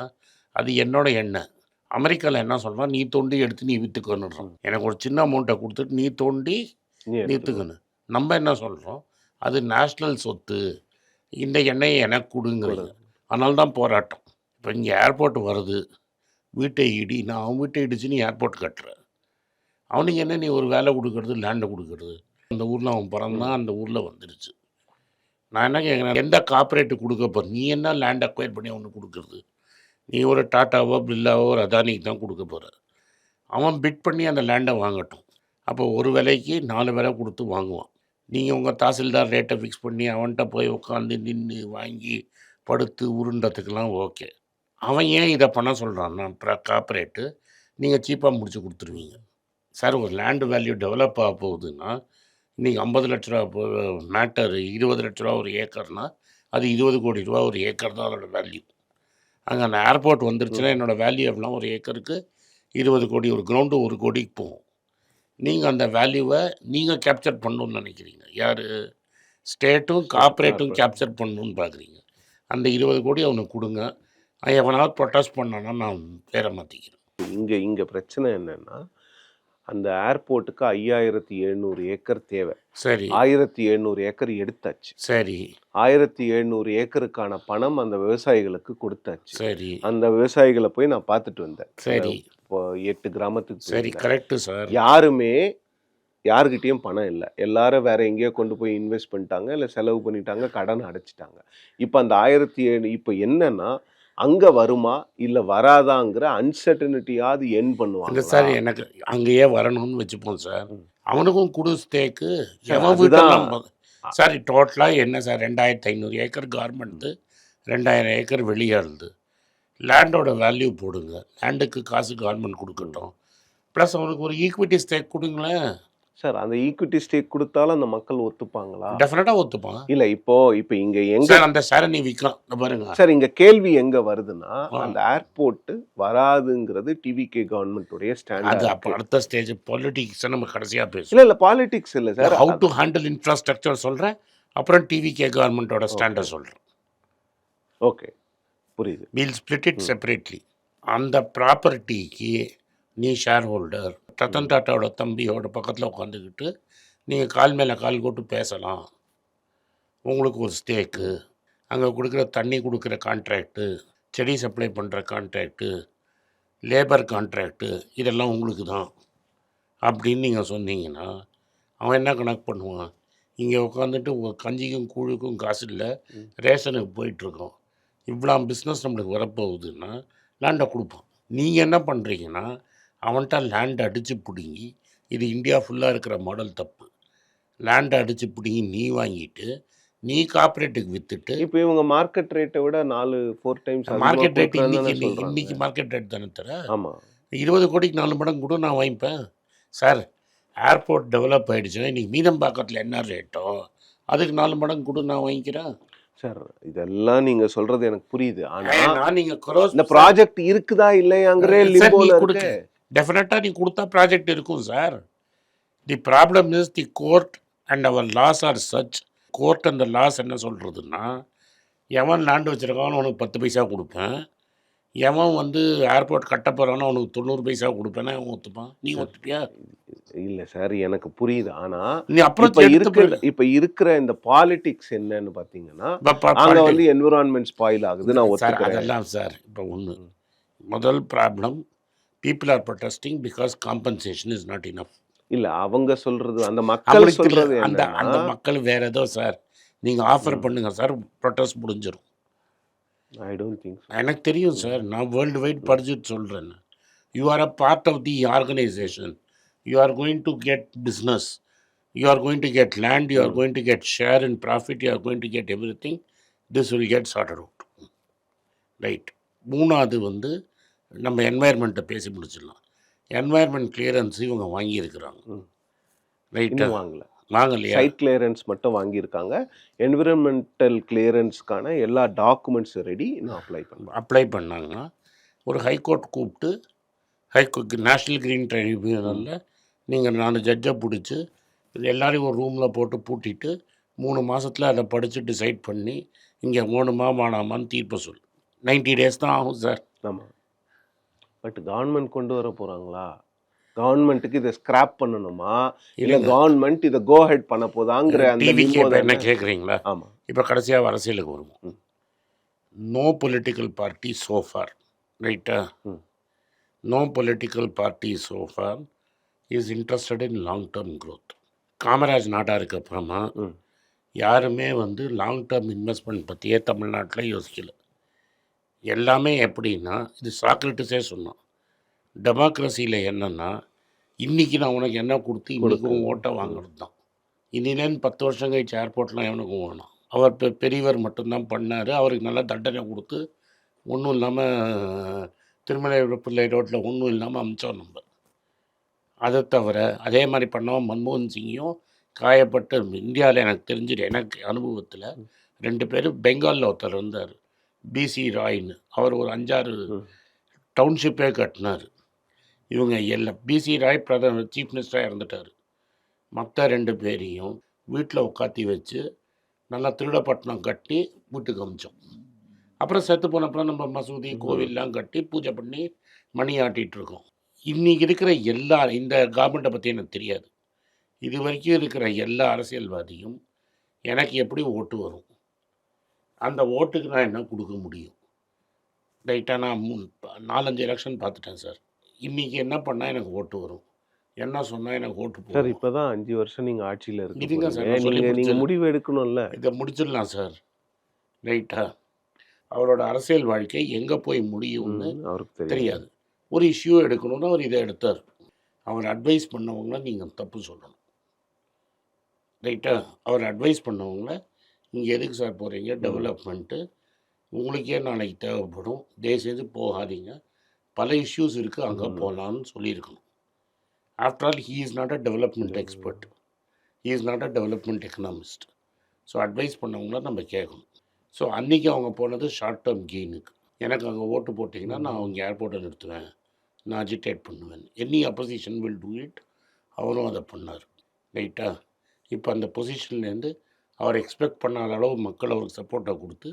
A: அது என்னோட எண்ணெய். அமெரிக்காவில் என்ன சொல்கிறான், நீ தோண்டி எடுத்து நீ விற்றுக்கணுன்றான். எனக்கு ஒரு சின்ன அமௌண்ட்டை கொடுத்துட்டு நீ தோண்டி
B: நீ எடுத்துக்கணும்.
A: விற்றுக்கணும். நம்ம என்ன சொல்கிறோம், அது நேஷ்னல் சொத்து, இந்த எண்ணெயை எனக்கு கொடுங்கிறீங்க. அதனால தான் போராட்டம். இப்போ இங்கே ஏர்போர்ட் வருது, வீட்டை இடி, நான் அவன் வீட்டை இடிச்சு நீ ஏர்போர்ட் கட்டுற. அவனுக்கு என்ன நீ ஒரு வேலை கொடுக்கறது, லேண்டை கொடுக்கறது. அந்த ஊரில் அவன் பிறந்தான், அந்த ஊரில் வந்துடுச்சு. நான் என்ன கேட்குறேன், எந்த கார்ப்பரேட்டு கொடுக்க போகிற? நீ என்ன லேண்ட் அக்வயர் பண்ணி அவனுக்கு கொடுக்குறது? நீ ஒரு டாட்டாவோ பிர்லாவோ ஒரு அதானிக்கு தான் கொடுக்க போகிற. அவன் பிட் பண்ணி அந்த லேண்டை வாங்கட்டும். அப்போ ஒரு விலைக்கு 4 விலை கொடுத்து வாங்குவான். நீங்கள் உங்கள் தாசில்தார் ரேட்டை ஃபிக்ஸ் பண்ணி அவன்கிட்ட போய் உட்காந்து நின்று வாங்கி படுத்து உருண்டதுக்கெல்லாம் ஓகே. அவன் ஏன் இதை பண்ண சொல்கிறான்னா, கார்ப்பரேட்டு நீங்கள் சீப்பாக முடிச்சு கொடுத்துருவீங்க. சார், ஒரு லேண்டு வேல்யூ டெவலப் ஆக போகுதுன்னா இன்றைக்கி 50 லட்ச ரூபா மேட்டரு 20 லட்ச ரூபா ஒரு ஏக்கர்னால் அது 20 கோடி ரூபா ஒரு ஏக்கர் தான் அதோட வேல்யூ. அங்கே அந்த ஏர்போர்ட் வந்துருச்சுன்னா என்னோடய வேல்யூ எவ்வளோ? ஒரு ஏக்கருக்கு 20 கோடி. ஒரு கிரவுண்டு 1 கோடிக்கு போகும். நீங்கள் அந்த வேல்யூவை நீங்கள் கேப்சர் பண்ணணுன்னு நினைக்கிறீங்க. யார்? ஸ்டேட்டும் கார்ப்பரேட்டும் கேப்சர் பண்ணணுன்னு பார்க்குறீங்க. அந்த 20 கோடி அவனுக்கு கொடுங்க. எவனாவது ப்ரொட்டஸ்ட் பண்ணான்னா நான் பேரை மாற்றிக்கிறேன்.
B: இங்கே பிரச்சனை என்னன்னா, அந்த ஏர்போர்ட்டுக்கு 5700 ஏக்கர் தேவை.
A: சரி
B: 1700 ஏக்கர் எடுத்தாச்சு.
A: சரி
B: 1700 ஏக்கருக்கான பணம் அந்த விவசாயிகளுக்கு கொடுத்தாச்சு.
A: சரி
B: அந்த விவசாயிகளை போய் நான் பார்த்துட்டு வந்தேன்.
A: சரி
B: இப்போ 8 கிராமத்துக்கு
A: சரி
B: போயிருந்தேன்.
A: Correct sir.
B: யாருமே யாருக்கிட்டேயும் பணம் இல்லை. எல்லாரும் வேற எங்கேயோ கொண்டு போய் இன்வெஸ்ட் பண்ணிட்டாங்க, இல்லை செலவு பண்ணிட்டாங்க, கடன் அடைச்சிட்டாங்க. இப்போ அந்த 1700 இப்போ என்னன்னா, அங்கே வருமா இல்லை வராதாங்கிற அன்சர்டனிட்டியாவது என்
A: இல்லை
B: பண்ணுவாங்க
A: சார், எனக்கு அங்கேயே வரணும்னு வச்சுப்போம் சார். அவனுக்கும் கொடு ஸ்டேக்கு.
B: சார்,
A: எவன்
B: அதுதான்.
A: வீட்டெல்லாம் சார் டோட்டலாக என்ன சார், 2500 ஏக்கர் கார்மெண்ட்டு, 2000 ஏக்கர் வெளியே இருந்து லேண்டோட வேல்யூ போடுங்க. லேண்டுக்கு காசு கவர்மெண்ட் கொடுக்கட்டும். ப்ளஸ் அவனுக்கு ஒரு ஈக்விட்டி ஸ்டேக் கொடுங்களேன்.
B: சார் அந்த ஈக்விட்டி ஸ்டேக் கொடுத்தாலும் அந்த மக்கள் ஒத்துப்பாங்களா?
A: டெஃபினட்டாக ஒத்துப்பான்.
B: இல்ல இப்போ இங்க எங்க
A: சார் அந்த ஷேரை நீ விற்கலாம். இந்த பாருங்க
B: சார் இங்க கேள்வி எங்க வருதுன்னா, அந்த ஏர்போர்ட் வராதுங்கிறது டிவிகே கவர்மெண்ட்டுடைய
A: அது
B: ஸ்டாண்ட்.
A: அப்போ அடுத்த ஸ்டேஜ் பாலிட்டிக்ஸ் நம்ம கடைசியாக பேசுவோம்.
B: இல்ல பாலிடிக்ஸ் இல்ல sir.
A: How to handle infrastructure சொல்கிறேன், அப்புறம் டிவிகே கவர்மெண்ட்டோட ஸ்டாண்டை சொல்கிறேன்.
B: ஓகே, புரியுது.
A: We'll split it separately. அந்த ப்ராப்பர்ட்டிக்கு நீ ஷேர் ஹோல்டர், ரத்தன் டாட்டாவோட தம்பியோட பக்கத்தில் உட்காந்துக்கிட்டு நீங்கள் கால் மேலே கால் போட்டு பேசலாம். உங்களுக்கு ஒரு ஸ்டேக்கு, அங்கே கொடுக்குற தண்ணி கொடுக்குற கான்ட்ராக்டு, செடி சப்ளை பண்ணுற கான்ட்ராக்டு, லேபர் கான்ட்ராக்டு, இதெல்லாம் உங்களுக்கு தான் அப்படின்னு நீங்கள் சொன்னீங்கன்னா அவன் என்ன கணக்கு பண்ணுவான்? இங்கே உட்காந்துட்டு ஒரு கஞ்சிக்கும் கூழுக்கும் காசு இல்லை, ரேஷனுக்கு போயிட்டுருக்கோம், இவ்வளோ பிஸ்னஸ் நம்மளுக்கு வரப்போகுதுன்னா லேண்டை கொடுப்பான். நீங்கள் என்ன பண்ணுறீங்கன்னா அவன்கிட்ட லேண்டை அடித்து பிடுங்கி, இது இந்தியா ஃபுல்லாக இருக்கிற மாடல் தப்பு. லேண்டை அடித்து பிடுங்கி நீ வாங்கிட்டு நீ கார்ப்பரேட்டுக்கு விற்றுட்டு,
B: இப்போ இவங்க மார்க்கெட் ரேட்டை விட 4-4 டைம்ஸ்
A: மார்க்கெட் ரேட் இன்னைக்கு மார்க்கெட் ரேட் தானே தர.
B: ஆமா,
A: 20 கோடிக்கு 4 மடங்கு கூட நான் வாங்கிப்பேன் சார். ஏர்போர்ட் டெவலப் ஆகிடுச்சுன்னா இன்றைக்கி மீனம்பாக்கத்தில் என்ன ரேட்டோ அதுக்கு 4 மடங்கு கூட நான் வாங்கிக்கிறேன்
B: சார். இதெல்லாம் நீங்க சொல்றது எனக்கு புரியுது. ஆனா
A: நான் நீங்கள்
B: இந்த ப்ராஜெக்ட் இருக்குதா இல்லையாங்கிற லிம்போல இருக்கு.
A: டெஃபினட்டாக நீ கொடுத்தா ப்ராஜெக்ட் இருக்கும் sir. The problem is the court and our laws are such. Court அந்த லாஸ் என்ன சொல்கிறதுன்னா, எவன் லேண்டு வச்சுருக்கானோ அவனுக்கு 10 பைசா கொடுப்பேன், எவன் வந்து ஏர்போர்ட் கட்ட போகிறானோ அவனுக்கு 90 பைசா கொடுப்பேன்னா அவன் ஒத்துப்பான். நீ ஒத்துப்பியா?
B: இல்ல சார், எனக்கு புரியுது. ஆனா
A: நீ அப்புறம்
B: இப்ப இருக்கிற இந்த பாலிடிக்ஸ் என்னன்னு பாத்தீங்கன்னா, அங்க வந்து என்விரான்மெண்ட் ஸ்பாயில் ஆகுது. நான் ஒத்துக்கிறேன்.
A: அதெல்லாம் சார் இப்போ ஒன்று முதல் problem, people are protesting because compensation is not enough.
B: இல்ல அவங்க சொல்றது, அந்த மக்கள் சொல்றது
A: அந்த
B: என்னன்னா,
A: மக்கள் வேற ஏதோ சார். நீங்கள் ஆஃபர் பண்ணுங்கள் சார், ப்ரொட்டஸ்ட் முடிஞ்சிடும்.
B: I don't think so.
A: எனக்கு தெரியும் சார், நான் வேர்ல்டு வைட் படிச்சுட்டு சொல்கிறேன். You are a part of the organisation, you are going to get business, you are going to get land, you are going to get share in profit, you are going to get everything. This will get sorted out. Right. மூணாவது வந்து நம்ம என்வாயர்மெண்ட்டை பேசி முடிச்சிடலாம். Environment clearance இவங்க வாங்கியிருக்கிறாங்க. ரைட்டா?
B: இன்னும் வாங்கல.
A: வாங்கலையா?
B: சைட் கிளியரன்ஸ் மட்டும் வாங்கியிருக்காங்க. என்விரான்மெண்டல் கிளியரன்ஸ்க்கான எல்லா டாக்குமெண்ட்ஸ் ரெடி, இன்னும்
A: அப்ளை பண்ணாங்க. ஒரு ஹைகோர்ட் கூப்பிட்டு நேஷ்னல் கிரீன் ட்ரைபியூனலில் நீங்கள் 4 ஜட்ஜை பிடிச்சி எல்லாரையும் ஒரு ரூமில் போட்டு பூட்டிட்டு 3 மாதத்தில் அதை படித்து டிசைட் பண்ணி இங்கே வேணுமா வேணாமான்னு தீர்ப்பை சொல். 90 days தான் ஆகும் சார்.
B: ஆமாம். பட் கவர்மெண்ட் கொண்டு வர போகிறாங்களா? கவர்மெண்ட்டுக்கு இதை ஸ்கிராப் பண்ணணுமா, இல்லை கவர்மெண்ட் இதை கோ ஹெட் பண்ண போதாங்கிற அந்த
A: டிவிக்கு இப்போ என்ன கேட்குறீங்களா?
B: ஆமாம்.
A: இப்போ கடைசியாக அரசியலுக்கு வருவோம். நோ பொலிட்டிக்கல் பார்ட்டி சோஃபார், ரைட்டா? No political party so far is interested in long term growth. Kamaraj நாட்டாருக்கு அப்புறமா யாருமே வந்து லாங் டேர்ம் இன்வெஸ்ட்மெண்ட் பற்றியே தமிழ்நாட்டில் யோசிக்கல. எல்லாமே எப்படின்னா, இது சாக்ரட்டிஸே சொன்னான், டெமோக்ரஸியில் என்னென்னா இன்றைக்கி நான் உனக்கு என்ன கொடுத்து இன்றைக்கும் ஓட்டை வாங்குறது தான். இன்னிலேருந்து 10 வருஷம் கழிச்சு ஏர்போர்ட்லாம் எவனுக்கும் வேணாம். அவர் பெரியவர் மட்டும்தான் பண்ணார். அவருக்கு நல்லா தண்டனை கொடுத்து ஒன்றும் இல்லாமல் திருமலை பிள்ளை ரோட்டில் ஒன்றும் இல்லாமல் அமிச்சோம் நம்ம. அதை தவிர அதே மாதிரி பண்ணவன் மன்மோகன் சிங்கையும் காயப்பட்டு இந்தியாவில் எனக்கு தெரிஞ்சுட்டு எனக்கு அனுபவத்தில் 2 பேர் பெங்காலில் ஒருத்தர் இருந்தார், பிசி ராய்னு. அவர் ஒரு 5-6 டவுன்ஷிப்பே கட்டினார். இவங்க எல்லாம் பிசி ராய் சீஃப் மினிஸ்டராக இருந்துட்டார். மற்ற 2 பேரையும் வீட்டில் உட்காத்தி வச்சு நல்லா திருடப்பட்டினம் கட்டி வீட்டுக்கு அமிச்சோம். அப்புறம் செத்து போனப்பறம் நம்ம மசூதி கோவில்லாம் கட்டி பூஜை பண்ணி மணி ஆட்டிகிட்டு இருக்கோம். இன்றைக்கி இருக்கிற இந்த கவர்மெண்ட்டை பற்றி எனக்கு தெரியாது. இது வரைக்கும் இருக்கிற எல்லா அரசியல்வாதியும் எனக்கு எப்படி ஓட்டு வரும், அந்த ஓட்டுக்கு நான் என்ன கொடுக்க முடியும். ரைட்டாக நான் 4-5 எலெக்ஷன் பார்த்துட்டேன் சார். இன்றைக்கி என்ன பண்ணால் எனக்கு ஓட்டு வரும், என்ன சொன்னால் எனக்கு ஓட்டு போகும்.
B: சார் இப்போ தான் 5 வருஷம் நீங்கள் ஆட்சியில்
A: இதுங்க சார்,
B: நீங்கள் முடிவு எடுக்கணும்ல.
A: இதை முடிச்சிடலாம் சார். ரைட்டா? அவரோட அரசியல் வாழ்க்கை எங்கே போய் முடியும்னு அவருக்கு தெரியாது. ஒரு இஷ்யூ எடுக்கணும்னு அவர் இதை எடுத்தார். அவர் அட்வைஸ் பண்ணவங்கள நீங்கள் தப்பு சொல்லணும். ரைட்டா? அவர் அட்வைஸ் பண்ணவங்கள இங்கே எதுக்கு சார் போகிறீங்க, டெவலப்மெண்ட்டு உங்களுக்கே நாளைக்கு தேவைப்படும், தயவுசெய்து போகாதீங்க, பல இஷ்யூஸ் இருக்குது, அங்கே போகலான்னு சொல்லியிருக்கணும். After all he is not a development expert, he is not a development economist. So advice பண்ணவங்கள நம்ம கேட்கணும். ஸோ அன்றைக்கி அவங்க போனது ஷார்ட் டேர்ம் கெயினுக்கு. எனக்கு அங்கே ஓட்டு போட்டிங்கன்னா நான் அவங்க ஏர்போர்ட்டை நிறுத்துவேன், நான் அஜிடேட் பண்ணுவேன், any opposition will do it. அவரும் அதை பண்ணார். ரைட்டா? இப்போ அந்த பொசிஷன்லேருந்து அவர் எக்ஸ்பெக்ட் பண்ணாத அளவு மக்கள் அவருக்கு சப்போர்ட்டை கொடுத்து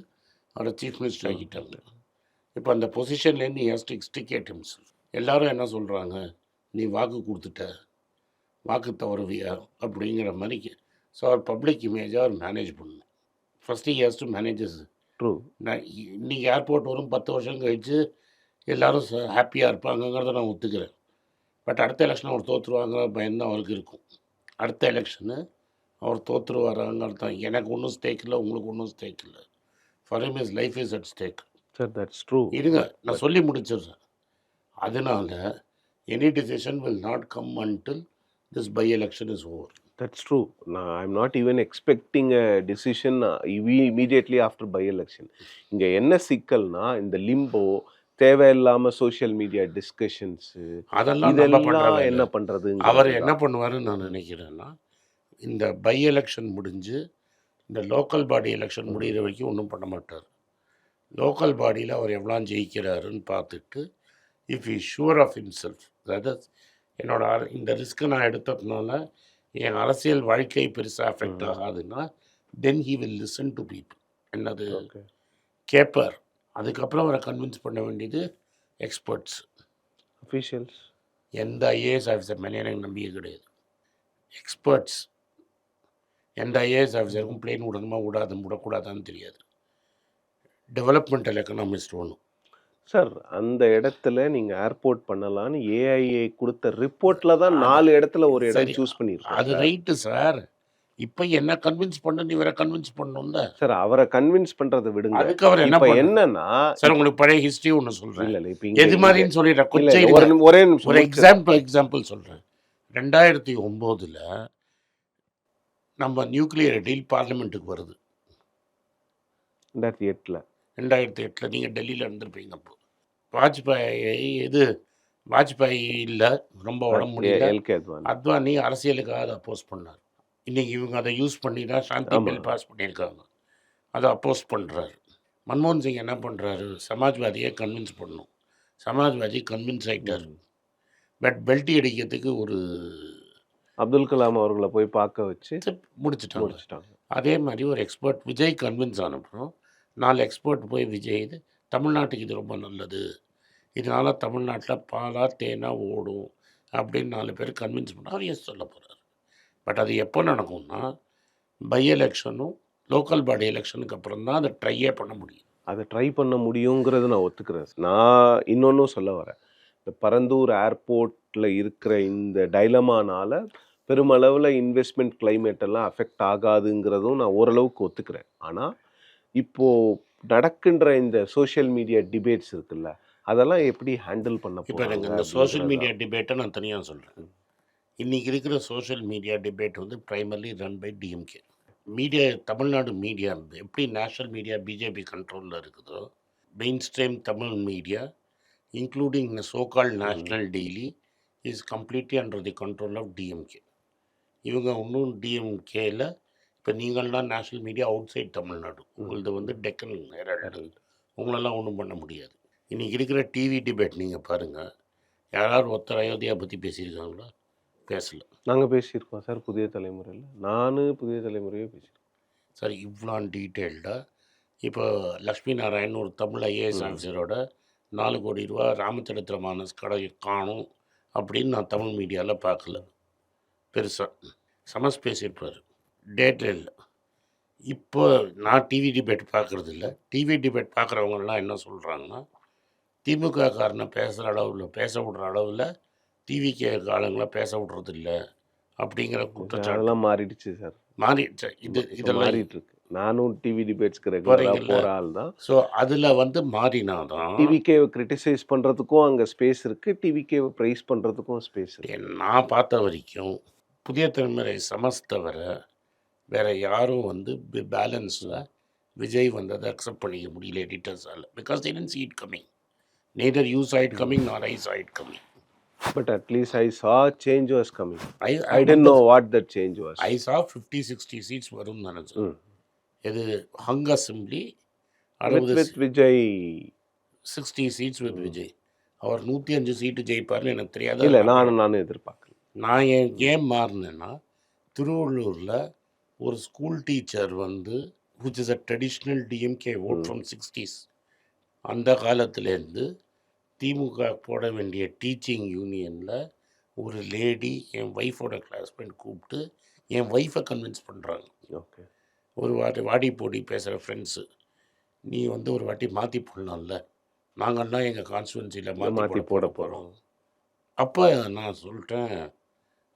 A: அவரை சீஃப் மினிஸ்டர் ஆக்கிட்டாங்க. இப்போ அந்த பொசிஷன்லேருந்து எஸ்டிகேட் ஹிம்செல்ஃப். எல்லோரும் என்ன சொல்கிறாங்க, நீ வாக்கு கொடுத்துட்ட, வாக்கு தவறுவியா அப்படிங்கிற மாதிரிக்கு. ஸோ அவர் பப்ளிக் இமேஜாக அவர் மேனேஜ் பண்ணணும். First he has to manages. நான் இன்றைக்கி ஏர்போர்ட் வரும் 10 வருஷம் கழித்து எல்லோரும் ஹாப்பியாக இருப்பாங்கங்கிறத நான் ஒத்துக்கிறேன். பட் அடுத்த எலெக்ஷன் அவர் தோற்றுருவாங்கிற பயம்தான் அவருக்கு இருக்கும். அடுத்த எலெக்ஷனு அவர் தோற்றுருவாராங்கிறது தான். எனக்கு ஒன்றும் ஸ்டேக் இல்லை, உங்களுக்கு ஒன்றும் ஸ்டேக் இல்லை. For him is life is at stake.
B: Sir that's true.
A: இருங்க, நான் சொல்லி முடிச்சிடுறேன். அதனால any decision will not come until this by election is over.
B: That's true. I am not even expecting a decision immediately after by election. இங்கே என்ன சிக்கல்னா, இந்த limbo, தேவையில்லாமல் social media discussions, அதெல்லாம் என்ன பண்ணுறது.
A: அவர் என்ன பண்ணுவாருன்னு நான் நினைக்கிறேன்னா, இந்த பை எலெக்ஷன் முடிஞ்சு இந்த லோக்கல் பாடி எலெக்ஷன் முடிகிற வரைக்கும் ஒன்றும் பண்ண மாட்டார். லோக்கல் பாடியில் அவர் எவ்வளோ ஜெயிக்கிறாருன்னு பார்த்துட்டு, if is sure of himself, அதாவது என்னோட இந்த ரிஸ்க்கை நான் எடுத்ததுனால என் அரசியல் வாழ்க்கை பெருசாக அஃபெக்ட் ஆகாதுன்னா, then he will listen to people. என்னது கேட்பார். அதுக்கப்புறம் அவரை கன்வின்ஸ் பண்ண வேண்டியது எக்ஸ்பர்ட்ஸ்,
B: அஃபீஷியல்ஸ்.
A: எந்த ஐஏஎஸ் ஆஃபீஸர் மேலே எனக்கு நம்பிக்கை கிடையாது. எக்ஸ்பர்ட்ஸ், எந்த ஐஏஎஸ் ஆஃபீஸருக்கும் பிளேன் விடணுமா விடக்கூடாதான்னு தெரியாது. டெவலப்மெண்டல் எக்கனாமிஸ்ட் ஒன்று.
B: சார் அந்த இடத்துல நீங்கள் ஏர்போர்ட் பண்ணலான்னு ஏஐஏ கொடுத்த ரிப்போர்ட்டில் தான் 4 இடத்துல ஒரு இடம் சூஸ் பண்ணியிருக்கோம்.
A: அது ரைட்டு சார். இப்போ என்ன கன்வின்ஸ் பண்ண நீ வேற கன்வின்ஸ் பண்ணணும்ல.
B: சார் அவரை கன்வின்ஸ் பண்றத விடுங்க.
A: அதுக்கு அவர் என்ன
B: இப்ப
A: பண்ண
B: என்னன்னா
A: சார் உங்களுக்கு பழைய ஹிஸ்ட்ரி ஒன்று சொல்கிறேன்.
B: இல்ல இப்ப இங்க
A: எது மாதிரின்னு சொல்லிடுறேன்.
B: இல்ல இல்ல
A: கொச்சையில்
B: ஒரே நிமிஷம்
A: ஒரு
B: முடிச்சிடுறேன்.
A: எக்ஸாம்பிள் சொல்கிறேன். 2009 நம்ம நியூக்ளியர் டீல் பார்லிமெண்ட்டுக்கு வருது.
B: 2008ல
A: 2008 நீங்கள் டெல்லியில் இருந்திருப்பீங்க. அப்போ வாஜ்பாய் இல்லை, ரொம்ப உடம்பு முடியல.
B: எல்கே அத்வானி
A: அத்வானி அரசியலுக்காக அதை அப்போஸ் பண்ணார். இன்றைக்கி இவங்க அதை யூஸ் பண்ணி தான் சாந்தி
B: ஆமா.
A: பில் பாஸ் பண்ணியிருக்காங்க. அதை அப்போஸ் பண்ணுறாரு. மன்மோகன் சிங் என்ன பண்ணுறாரு, சமாஜ்வாதியை கன்வின்ஸ் பண்ணணும். சமாஜ்வாதி கன்வின்ஸ் ஆகிட்டார். பட் பெல்ட்டி அடிக்கிறதுக்கு ஒரு
B: அப்துல் கலாம் அவர்களை போய் பார்க்க வச்சு
A: முடிச்சிட்டாங்க. அதே மாதிரி ஒரு எக்ஸ்பர்ட் விஜய் கன்வின்ஸ் ஆனப்புறம் 4 எக்ஸ்பர்ட் போய் விஜய் இது தமிழ்நாட்டுக்கு இது ரொம்ப நல்லது, இதனால் தமிழ்நாட்டில் பாலா தேனா ஓடும் அப்படின்னு 4 பேர் கன்வின்ஸ் பண்ணால் அவர் எஸ் சொல்ல போகிறார். பட் அது எப்போ நடக்கும்னா பை எலெக்ஷனும் லோக்கல் பாடி எலெக்ஷனுக்கு அப்புறம் தான் அதை ட்ரையே பண்ண முடியும்.
B: அதை ட்ரை பண்ண முடியுங்கிறது நான் ஒத்துக்கிறேன். நான் இன்னொன்றும் சொல்ல வரேன். இந்த பரந்தூர் ஏர்போர்ட்டில் இருக்கிற இந்த டைலமானால பெருமளவில் இன்வெஸ்ட்மெண்ட் கிளைமேட் எல்லாம் அஃபெக்ட் ஆகாதுங்கிறதும் நான் ஓரளவுக்கு ஒத்துக்கிறேன். ஆனால் இப்போது நடக்கின்ற இந்த சோஷியல் மீடியா டிபேட்ஸ் இருக்குல்ல, அதெல்லாம் எப்படி ஹேண்டில் பண்ண
A: இப்போ
B: போகிறாங்க?
A: எனக்கு இந்த சோஷியல் மீடியா டிபேட்டை நான் தனியாக சொல்கிறேன். இன்றைக்கி இருக்கிற சோஷியல் மீடியா டிபேட் வந்து primarily run by DMK. Media Tamil Nadu media எப்படி நேஷ்னல் மீடியா பிஜேபி கண்ட்ரோலில் இருக்குதோ, main stream Tamil media including the so called national daily is completely under the control of DMK. இவங்க இன்னும் டிஎம்கேயில் இப்போ நீங்கள்லாம் national media outside Tamil Nadu, உங்களது வந்து டெக்கன் ஹெரால்டு, உங்களெல்லாம் ஒன்றும் பண்ண முடியாது. இன்றைக்கி இருக்கிற டிவி டிபேட் நீங்கள் பாருங்கள், யாராவது ஒருத்தர் அயோத்தியா பற்றி பேசியிருக்காங்களா? பேசலை.
B: நாங்கள் பேசியிருக்கோம் சார் புதிய தலைமுறையில். நான் புதிய தலைமுறையே பேசியிருக்கோம்
A: சார். இவ்வளோ டீட்டெயில்டாக இப்போ லக்ஷ்மி நாராயண் ஒரு தமிழ் ஐஏஎஸ் ஆஃபீஸரோட 4 கோடி ரூபா ராமச்சரித்திர மானஸ் கடை காணும் அப்படின்னு நான் தமிழ் மீடியாவில் பார்க்கல. பெருசாக சமஸ் பேசியிருப்பார், டேட்டில் இல்லை. இப்போ நான் டிவி டிபேட் பார்க்குறது இல்லை. டிவி டிபேட் பார்க்குறவங்கலாம் என்ன சொல்கிறாங்கன்னா, திமுக காரனை பேசுகிற அளவில் பேச விடுற அளவில் டிவிக்கு ஆளுங்களை பேச விட்றது இல்லை அப்படிங்கிற குற்றச்சாட்டு
B: அதெல்லாம் மாறிடுச்சு சார்.
A: மாறிடுச்சு. இதெல்லாம்
B: மாறிட்டு இருக்கு. நானும் டிவி டிபேட்ஸ்க்கு ரெகுலராக போகிற ஆள் தான்.
A: ஸோ அதில் வந்து மாறினாதான்
B: டிவிகேவை கிரிட்டிசைஸ் பண்ணுறதுக்கும் அங்கே ஸ்பேஸ் இருக்குது, டிவிகேவை ப்ரைஸ் பண்ணுறதுக்கும் ஸ்பேஸ் இருக்குது.
A: நான் பார்த்த வரைக்கும் புதிய தலைமுறை சமஸ் தவிர வேறு யாரும் வந்து பேலன்ஸில் விஜய் வந்ததை அக்செப்ட் பண்ணிக்க முடியல எடிட்டர்ஸால். Because they didn't see it coming. Neither you saw it coming nor I saw it coming.
B: But at least I saw change was coming. I didn't know what that change was.
A: I saw 50-60 seats வரும் நினச்சேன். இது hung assembly
B: with Vijay
A: 60 seats with Vijay. அவர் 105 seat ஜெயிப்பார்னு எனக்கு தெரியாது.
B: இல்லை நானும் எதிர்பார்க்கல.
A: நான் ஏன் மாறினேன்னா, திருவள்ளூரில் ஒரு ஸ்கூல் டீச்சர் வந்து which is a traditional DMK vote from 60s, அந்த காலத்துலேருந்து திமுக போட வேண்டிய டீச்சிங் யூனியனில் ஒரு லேடி என் ஒய்ஃபோட கிளாஸ்மேட் கூப்பிட்டு என் ஒய்ஃபை கன்வின்ஸ் பண்ணுறாங்க.
B: ஓகே,
A: ஒரு வாடி போடி பேசுகிற ஃப்ரெண்ட்ஸு, நீ வந்து ஒரு வாட்டி மாற்றி போடலாம்ல, நாங்கள்லாம் எங்கள் கான்ஸ்டுவன்சியில் மாற்றி போட போகிறோம். அப்போ நான் சொல்லிட்டேன்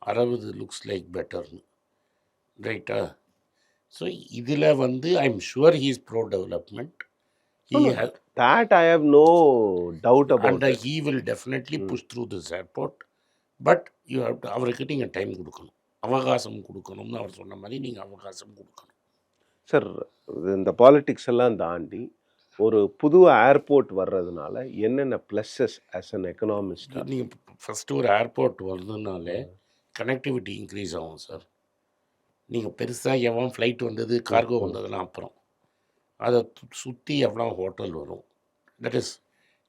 A: 60 லுக்ஸ் லைக் பெட்டர்னு. ரைட்டா? ஸோ இதில் வந்து I am sure he is bro development.
B: that I have no doubt about
A: and he will definitely push through this airport, but you have to அவருக்கு நீங்கள் டைம் கொடுக்கணும், அவகாசம் கொடுக்கணும்னு அவர் சொன்ன மாதிரி நீங்கள் அவகாசம் கொடுக்கணும்.
B: சார், இந்த பாலிடிக்ஸ் எல்லாம் தாண்டி ஒரு புது ஏர்போர்ட் வர்றதுனால என்னென்ன ப்ளஸ்ஸஸ் ஆஸ் அன் எக்கனாமிஸ்ட்?
A: நீங்கள் ஃபஸ்ட்டு ஒரு ஏர்போர்ட் வருதுனாலே கனெக்டிவிட்டி இன்க்ரீஸ் ஆகும் சார். நீங்கள் பெருசாக எவன் ஃப்ளைட் வந்தது கார்கோ வந்ததுலாம் அப்புறம் அதை சுற்றி எவ்வளோ ஹோட்டல் வரும். தட் இஸ்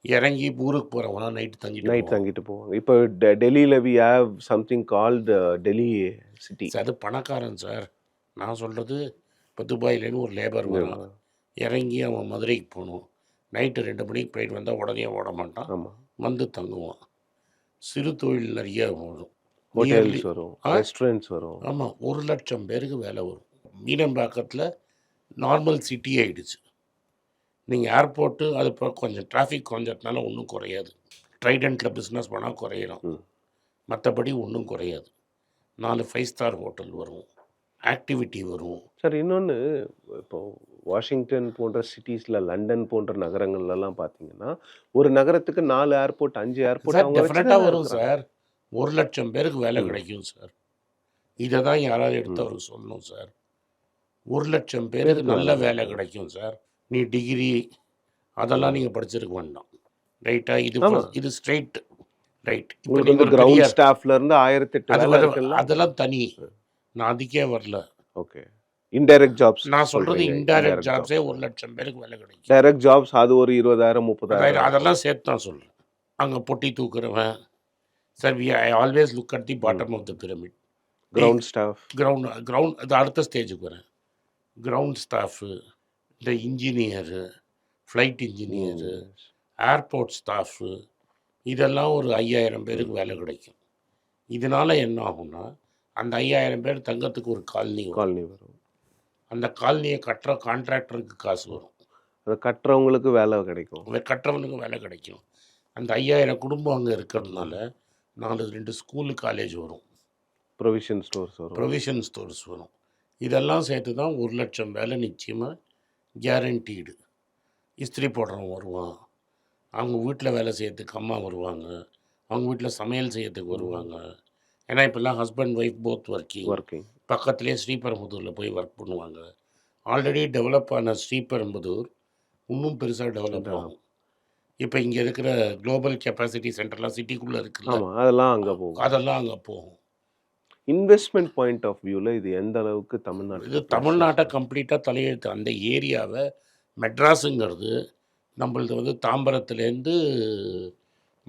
A: இறங்கி ஊருக்கு போகிறவங்களாம் நைட்டு தங்கிட்டு
B: போவாங்க. இப்போ டெல்லியில் we have something called Delhi city.
A: அது பணக்காரன் சார். நான் சொல்கிறது இப்போ துபாயிலேருந்து ஒரு லேபர் வரும், இறங்கி அவன் மதுரைக்கு போகணும், நைட்டு 2 மணிக்கு ஃப்ளைட் வந்தால் உடனே ஓட மாட்டான், வந்து தங்குவான். சிறு தொழில் நிறைய வரும்,
B: ஹோட்டல்ஸ் வரும், ரெஸ்டாரண்ட்ஸ் வரும்.
A: ஆமாம், 1 லட்சம் பேருக்கு வேலை வரும். மீனம்பாக்கத்தில் நார்மல் சிட்டி ஆகிடுச்சு. நீங்கள் ஏர்போர்ட்டு அது இப்போ கொஞ்சம் டிராஃபிக் கொஞ்சத்தினால ஒன்றும் குறையாது. ட்ரைடண்ட்டில் பிஸ்னஸ் பண்ணால் குறையிடும், மற்றபடி ஒன்றும் குறையாது. 4 5 ஸ்டார் ஹோட்டல் வரும், ஆக்டிவிட்டி வரும்.
B: சார் இன்னொன்னு, இப்போ வாஷிங்டன் போன்ற சிட்டீஸ்ல, லண்டன் போன்ற நகரங்கள்லலாம் பார்த்தீங்கன்னா, ஒரு நகரத்துக்கு 4 ஏர்போர்ட், 5 ஏர்போர்ட்
A: சார்
B: அவங்க வச்சு
A: டெஃபினட்டாக
B: தானே
A: வரும்
B: இருக்கிறாங்க.
A: சார். 1,00,000 பேருக்கு வேலை
B: ம்.
A: கிடைக்கும் சார். இதை தான் யாராவது எடுத்து
B: ம்.
A: அவருக்கு சொல்லணும் சார். 1,00,000 பேருக்கு
B: பேருக்கு
A: நல்ல
B: வேலை
A: வேலை
B: கிடைக்கும்.
A: கிடைக்கும் சார். நீ டிகிரி அதெல்லாம்
B: ம்.
A: நீங்கள் படிச்சிருக்க வேண்டாம். ரைட்டா? இது
B: ஆமா.
A: இது ஸ்ட்ரெயிட். ரைட். இப்போ
B: உங்களுக்கு
A: நீங்கள்
B: வந்து
A: ஒரு பெரிய
B: கிரவுண்ட் ஸ்டாஃப்ல இருந்து 1008
A: அது
B: வேலை இருக்குல்ல?
A: அதெல்லாம் தனி. நான் அதுக்கே வரல.
B: ஓகே. இன்டைரக்ட் ஜாப்ஸ்
A: நான் சொல்கிறது
B: சொல்றீங்க.
A: Indirect
B: indirect
A: ஜாப்ஸே
B: jobs.
A: 1,00,000 பேருக்கு வேலை கிடைக்கும்.
B: டைரக்ட் ஜாப்ஸ் அது ஒரு 20,000, 30,000 இருக்கும்.
A: அதெல்லாம் சேர்த்து தான் சொல்கிறேன். அங்கே பொட்டி தூக்குறவன் sir, I always look at the bottom of the pyramid.
B: Ground staff.
A: Ground அது அடுத்த ஸ்டேஜுக்கு வரேன். கிரவுண்ட் ஸ்டாஃபு, இந்த engineer, flight engineer, airport staff, இதெல்லாம் ஒரு 5,000 பேருக்கு வேலை கிடைக்கும். இதனால என்ன ஆகும்னா, அந்த 5,000 பேர் தங்கத்துக்கு ஒரு காலனி வரும்.
B: காலனி வரும்.
A: அந்த காலனியை கட்டுற கான்ட்ராக்டருக்கு காசு வரும்.
B: அதை கட்டுறவங்களுக்கு வேலை கிடைக்கும்.
A: கட்டுறவனுக்கு வேலை கிடைக்கும். அந்த 5,000 குடும்பம் அங்கே இருக்கிறதுனால 2 ஸ்கூலு, காலேஜ் வரும்.
B: ப்ரொவிஷன் ஸ்டோர்ஸ் வரும்.
A: ப்ரொவிஷன் ஸ்டோர்ஸ் வரும். இதெல்லாம் சேர்த்து தான் 1,00,000 வேலை நிச்சயமாக கேரண்டீடு. இஸ்திரி போடுறவன் வருவான். அவங்க வீட்டில் வேலை செய்யறதுக்கு அம்மா வருவாங்க. அவங்க வீட்டில் சமையல் செய்யறதுக்கு வருவாங்க. ஏன்னா இப்போல்லாம் ஹஸ்பண்ட் ஒய்ஃப் போத் ஒர்க்கிங். பக்கத்துலேயே ஸ்ரீபெரும்புதூரில் போய் ஒர்க் பண்ணுவாங்க. ஆல்ரெடி டெவலப் ஆன ஸ்ரீபெரும்புதூர் இன்னும் பெருசாக டெவலப் ஆகும். இப்போ இங்கே இருக்கிற குளோபல் கெப்பாசிட்டி சென்டர்லாம் சிட்டிக்குள்ளே இருக்குல்ல,
B: ஆமா, அதெல்லாம் அங்கே போகும்.
A: அதெல்லாம் அங்கே போகும்.
B: இன்வெஸ்ட்மெண்ட் பாயிண்ட் ஆஃப் வியூவில் இது எந்த அளவுக்கு
A: இது
B: தமிழ்நாடு
A: தமிழ்நாட்டை கம்ப்ளீட்டாக தலையெழுத்து. அந்த ஏரியாவை மெட்ராஸுங்கிறது நம்மளது வந்து தாம்பரத்துலேருந்து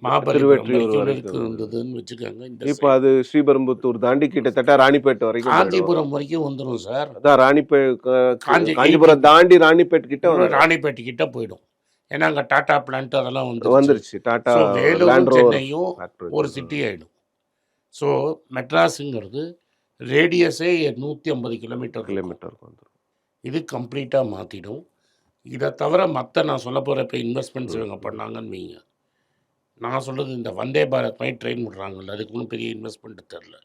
A: மாபலிபுரம்
B: திருவெற்றியூர்
A: வரைக்கும்
B: வரைக்கும்
A: இருந்ததுன்னு வச்சுக்கோங்க. இந்த
B: இப்போ அது ஸ்ரீபெரும்புத்தூர் தாண்டி கிட்டத்தட்ட ராணிப்பேட் வரைக்கும் போயிடும்.
A: காஞ்சிபுரம் வரைக்கும் வந்துடும் சார்.
B: அதான் காஞ்சிபுரம் தாண்டி ராணிப்பேட் கிட்ட
A: ராணிப்பேட்டை கிட்ட போயிடும். ஏன்னா அங்கே டாடா பிளான்ட் அதெல்லாம்
B: வந்துருச்சு. டாடா
A: ஸோ வேலூரும்
B: லேண்ட் ரோவர்
A: சென்னையும் ஒரு சிட்டி ஆகிடும். ஸோ மெட்ராஸுங்கிறது ரேடியஸே 150 கிலோமீட்டர்
B: வந்துடும்.
A: இது கம்ப்ளீட்டாக மாற்றிடும். இதை தவிர மற்ற நான் சொல்ல போகிற இப்போ இன்வெஸ்ட்மெண்ட்ஸ் இவங்க பண்ணாங்கன்னு வைங்க. நான் சொல்கிறது இந்த வந்தே பாரத் மாதிரி ட்ரெயின் விட்றாங்கல்ல, அதுக்கு ஒன்றும் பெரிய இன்வெஸ்ட்மெண்ட் தெரில.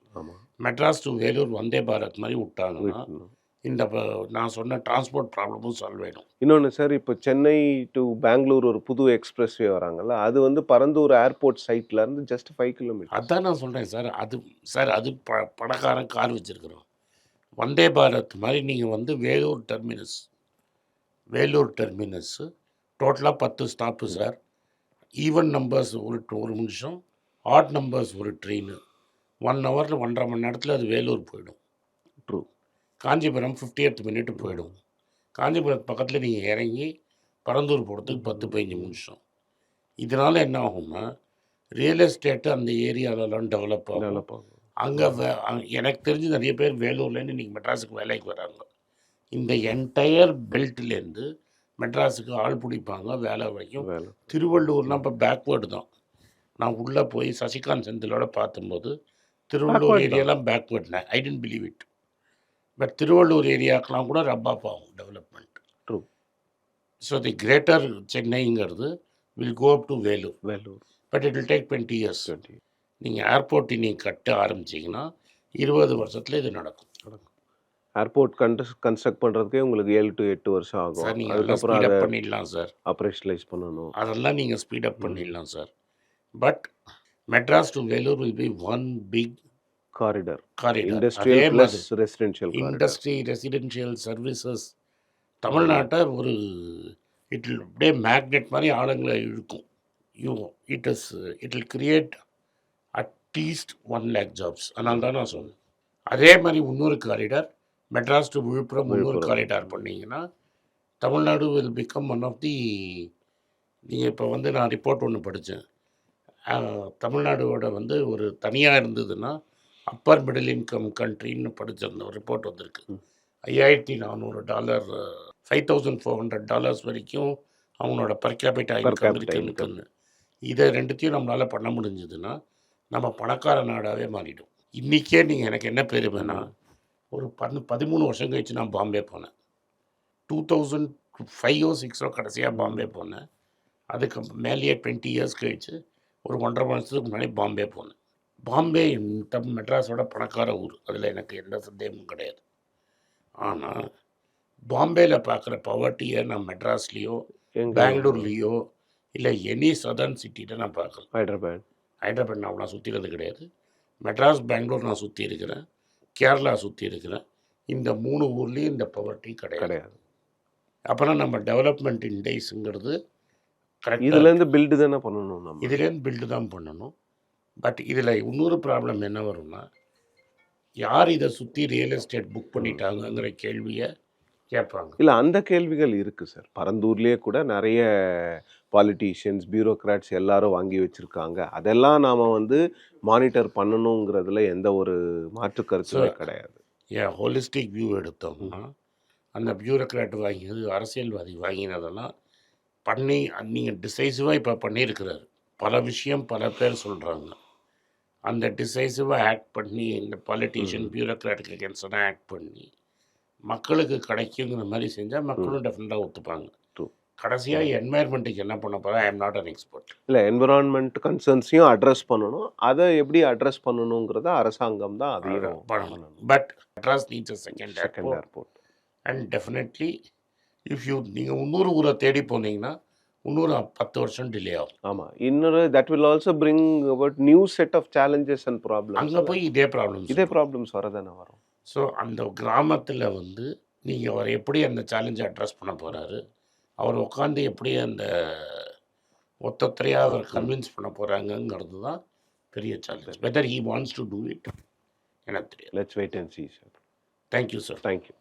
A: மெட்ராஸ் டு வேலூர் வந்தே பாரத் மாதிரி விட்டாங்கன்னா இந்த நான் சொன்ன டிரான்ஸ்போர்ட் ப்ராப்ளமும் சால்வ் ஆகிடும்.
B: இன்னொன்று சார், இப்போ சென்னை டு பெங்களூர் ஒரு புது எக்ஸ்பிரஸ்வே வராங்கல்ல, அது வந்து பரந்தூர் ஏர்போர்ட் சைட்லேருந்து ஜஸ்ட் 5 கிலோமீட்டர்.
A: அதான் நான் சொல்கிறேன் சார். அது பணக்காரன் கார் வச்சுருக்குறோம். வந்தே பாரத் மாதிரி நீங்கள் வந்து வேலூர் டெர்மினஸ் டோட்டலாக 10 ஸ்டாப்பு சார். ஈவன் நம்பர்ஸ் ஒரு நிமிஷம், ஆட் நம்பர்ஸ் ஒரு ட்ரெயின் 1 ஹவரில் 1.5 மணி நேரத்தில் அது வேலூர் போயிடும்.
B: ட்ரூ.
A: காஞ்சிபுரம் 50th மினிட் போயிடும். காஞ்சிபுரம் பக்கத்தில் நீங்கள் இறங்கி பரந்தூர் போகிறதுக்கு 10-15 நிமிஷம். இதனால் என்ன ஆகும்னா ரியல் எஸ்டேட்டு அந்த ஏரியாவிலலாம் டெவலப் ஆகும். அங்கே எனக்கு தெரிஞ்சு நிறைய பேர் வேலூர்லேருந்து இன்றைக்கி மெட்ராஸுக்கு வேலைக்கு வராங்க. இந்த என்டையர் பெல்ட்லேருந்து மெட்ராஸுக்கு ஆள் பிடிப்பாங்க வேலை வரைக்கும். திருவள்ளூர்லாம் இப்போ பேக்வேர்டு தான். நான் உள்ளே போய் சசிகாந்த் செந்திலோட பார்த்தும்போது திருவள்ளூர் ஏரியாலாம் backward. I tend believe it. But Tiruvallur ஏரியாக்கெலாம் கூட ரப்பாப் ஆகும் development.
B: True.
A: So the greater சென்னைங்கிறது will go up to Vellore. But it will take 20 years. நீங்கள் ஏர்போர்ட் நீங்கள் கட்ட ஆரம்பிச்சிங்கன்னா 20 வருஷத்தில் இது நடக்கும்.
B: ஏர்போர்ட் கன்ஸ்ட்ரக்ட் பண்ணுறதுக்கே உங்களுக்கு 7 to 8 வருஷம் ஆகும்.
A: சார் நீங்கள் ஸ்பீடப் பண்ணிடலாம் சார்.
B: ஆப்ரேஷனலைஸ் பண்ணணும்.
A: அதெல்லாம் நீங்கள் ஸ்பீடப் பண்ணிடலாம் sir. But Madras to Vellore will be one big
B: corridor.
A: Industrial
B: plus residential.
A: Industry, residential, services தமிழ்நாட்டை ஒரு அப்படியே மேக்னெட் மாதிரி ஆளுங்களை இழுக்கும். It will create at least 1 lakh jobs. அதனால தான் நான் சொன்னேன். அதே மாதிரி இன்னொரு காரிடார் மெட்ராஸ் டு விழுப்புரம் இன்னொரு காரிடார் பண்ணிங்கன்னா Tamil Nadu will become one of the. நீங்கள் இப்போ வந்து நான் ரிப்போர்ட் ஒன்று படித்தேன். தமிழ்நாடோட வந்து ஒரு தனியாக இருந்ததுன்னா அப்பர் மிடில் இன்கம் கண்ட்ரின்னு படிச்சிருந்த ஒரு ரிப்போர்ட் வந்திருக்கு. $5,400 $5,400 வரைக்கும் அவங்களோட பர் கேபிட்டா இன்கம் இருக்குன்னு. இதை ரெண்டுத்தையும் நம்மளால் பண்ண முடிஞ்சதுன்னா நம்ம பணக்கார நாடாகவே மாறிடும். இன்றைக்கே நீங்கள் எனக்கு என்ன பெருமைன்னா ஒரு 13 வருஷம் கழிச்சு நான் பாம்பே போனேன். 2005 or 6 கடைசியாக பாம்பே போனேன். அதுக்கு மேலேயே 20 years கழிச்சு ஒரு 1.5 வருஷத்துக்கு முன்னாடி பாம்பே போனேன். பாம்பே மெட்ராஸோட பணக்கார ஊர், அதில் எனக்கு எந்த சந்தேகமும் கிடையாது. ஆனால் பாம்பேல பார்க்குற பவர்ட்டியை நான் மெட்ராஸ்லேயோ
B: எங்க
A: பெங்களூர்லேயோ இல்லை எனி சதர்ன் சிட்டியில் நான் பார்க்கல.
B: ஹைதராபாத்.
A: ஹைதராபாத் நான் அவ்வளோ சுற்றினது கிடையாது. மெட்ராஸ் பெங்களூர் நான் சுற்றி இருக்கிறேன், கேரளா சுற்றி இருக்கிறேன். இந்த 3 ஊர்லேயும் இந்த பவர்ட்டி கிடையாது.
B: கிடையாது.
A: அப்புறம் நம்ம டெவலப்மெண்ட் இண்டெக்ஸுங்கிறது கரெக்டாக
B: இதுலேருந்து பில்டு தானே பண்ணணும் நம்ம.
A: இதுலேருந்து பில்டு தான் பண்ணணும். பட் இதில் இன்னொரு ப்ராப்ளம் என்ன வரும்னா, யார் இதை சுற்றி ரியல் எஸ்டேட் புக் பண்ணிட்டாங்கங்கிற கேள்வியை கேட்பாங்க.
B: இல்லை, அந்த கேள்விகள் இருக்குது சார். பரந்தூர்லேயே கூட நிறைய பாலிட்டிஷியன்ஸ், பியூரோக்ராட்ஸ் எல்லாரும் வாங்கி வச்சுருக்காங்க. அதெல்லாம் நாம் வந்து மானிட்டர் பண்ணணுங்கிறதுல எந்த ஒரு மாற்று கருத்துமே கிடையாது.
A: ஏன் ஹோலிஸ்டிக் வியூ எடுத்தோம்னா, அந்த பியூரோக்ராட் வாங்கினது, அரசியல்வாதி வாங்கினதெல்லாம் பண்ணி நீங்கள் டிசைசிவாக இப்போ பண்ணியிருக்கிறாரு. பல விஷயம் பல பேர் சொல்கிறாங்க. அந்த டிசைசிவாக ஆக்ட் பண்ணி இந்த பாலிட்டிஷியன் பியூரோக்ராட்டுக்கு அகேன்ஸ்டாக ஆக்ட் பண்ணி மக்களுக்கு கிடைக்குங்கிற மாதிரி செஞ்சால் மக்களும் டெஃபினட்டாக ஒத்துப்பாங்க.
B: True.
A: கடைசியாக என்வாயர்மெண்ட்டுக்கு என்ன பண்ண போகிறா, ஐ எம் நாட் அன் எக்ஸ்பர்ட்.
B: இல்லை, என்விரான்மெண்ட் கன்சர்ன்ஸையும் அட்ரஸ் பண்ணணும். அதை எப்படி அட்ரஸ் பண்ணணுங்கிறத அரசாங்கம் தான் அதையும்
A: பண்ணணும். But Madras needs second
B: second airport.
A: And definitely நீங்கள் இன்னொரு ஊரை தேடி போனீங்கன்னா இன்னொரு 10 வருஷம் டிலே ஆகும்.
B: ஆமாம், இன்னொரு that will also bring about new set of challenges and problems.
A: அங்கே போய் இதே ப்ராப்ளம்ஸ்
B: வரதானே வரும்.
A: ஸோ அந்த கிராமத்தில் வந்து நீங்கள் அவர் எப்படி அந்த சேலஞ்சை அட்ரஸ் பண்ண போகிறாரு, அவர் உட்காந்து எப்படி அந்த ஒத்தொத்தரையாக அவர் கன்வின்ஸ் பண்ண போகிறாங்கங்கிறது தான் பெரிய challenge. Whether he wants to do it எனக்கு தெரியாது.
B: Let's wait and see sir.
A: Thank you sir.
B: Thank you.